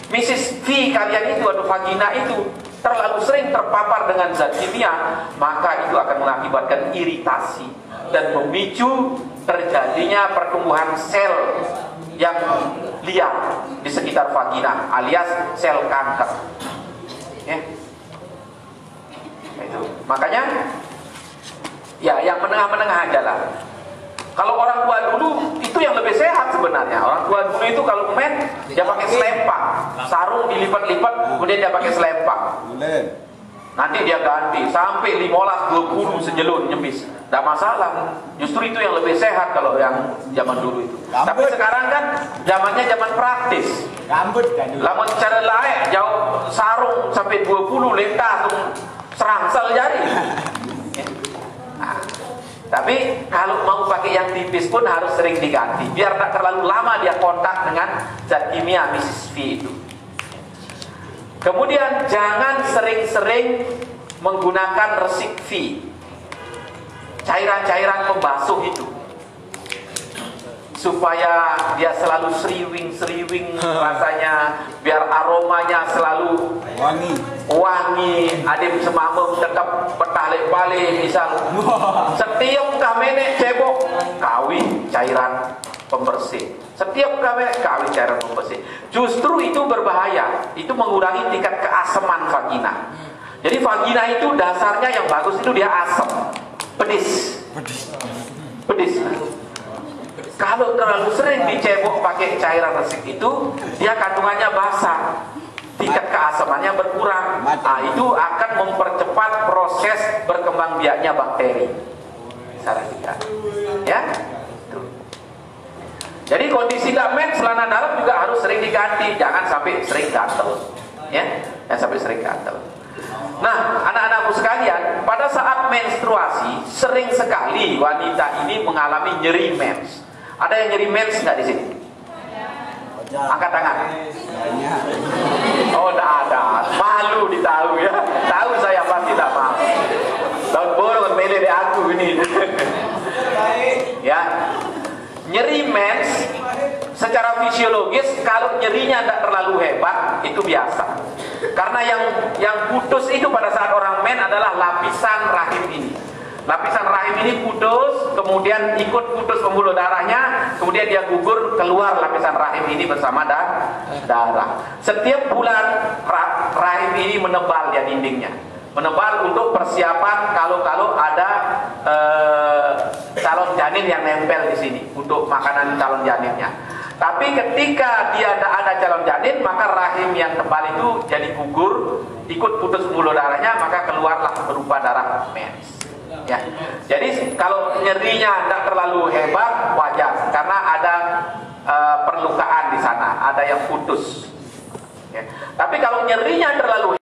Mrs. V kalian itu atau vagina itu terlalu sering terpapar dengan zat kimia, maka itu akan mengakibatkan iritasi dan memicu terjadinya pertumbuhan sel yang liar di sekitar vagina alias sel kanker. Ya. Itu. Makanya ya yang menengah-menengah aja lah. Kalau orang tua dulu itu yang lebih sehat sebenarnya. Orang tua dulu itu kalau main dia pakai selempang, sarung dilipat-lipat, kemudian dia pakai selempang. Nanti dia ganti sampai 15-20 sejelun nyembis. Tidak masalah. Justru itu yang lebih sehat kalau yang zaman dulu itu. Tapi sekarang kan zamannya zaman praktis. Lamun cara lain jauh sarung sampai 20 lentah serangsel jari. Nah, tapi kalau mau pakai yang tipis pun harus sering diganti biar tak terlalu lama dia kontak dengan zat kimia Mrs. V itu. Kemudian jangan sering-sering menggunakan resik V, cairan-cairan pembasuh itu, supaya dia selalu seriwing rasanya, biar aromanya selalu wangi. Adim semamem tetap betale-bale misal. Setiap kamenek cebok kawi cairan pembersih. Setiap kawin cairan pembersih. Justru itu berbahaya. Itu mengurangi tingkat keasaman vagina. Jadi vagina itu dasarnya yang bagus itu dia asam, pedis. Kalau terlalu sering dicebok pakai cairan resik itu, dia kandungannya basah. Tingkat keasamannya berkurang. Nah, itu akan mempercepat proses berkembang biaknya bakteri. Salah tiga. Ya. Jadi kondisi men celana dalam juga harus sering diganti, jangan sampai sering gatel, ya, jangan sampai sering gatel. Nah, anak-anakku sekalian, pada saat menstruasi sering sekali wanita ini mengalami nyeri mens. Ada yang nyeri mens nggak di sini? Angkat tangan. Oh, tidak ada. Malu ditahu ya. Tahu saya pasti tidak mau. Tahun borong mele de aku ini. Ya. Nyeri mens secara fisiologis kalau nyerinya tidak terlalu hebat itu biasa. Karena yang putus itu pada saat orang men adalah lapisan rahim ini. Lapisan rahim ini putus, kemudian ikut putus pembuluh darahnya, kemudian dia gugur keluar lapisan rahim ini bersama darah. Setiap bulan rahim ini menebal dia dindingnya. Menebal untuk persiapan kalau ada calon janin yang nempel di sini untuk makanan calon janinnya. Tapi ketika dia tidak ada calon janin, maka rahim yang tebal itu jadi gugur, ikut putus pembuluh darahnya, maka keluarlah berupa darah mens. Ya. Jadi kalau nyerinya tidak terlalu hebat wajar karena ada perlukaan di sana, ada yang putus. Ya. Tapi kalau nyerinya terlalu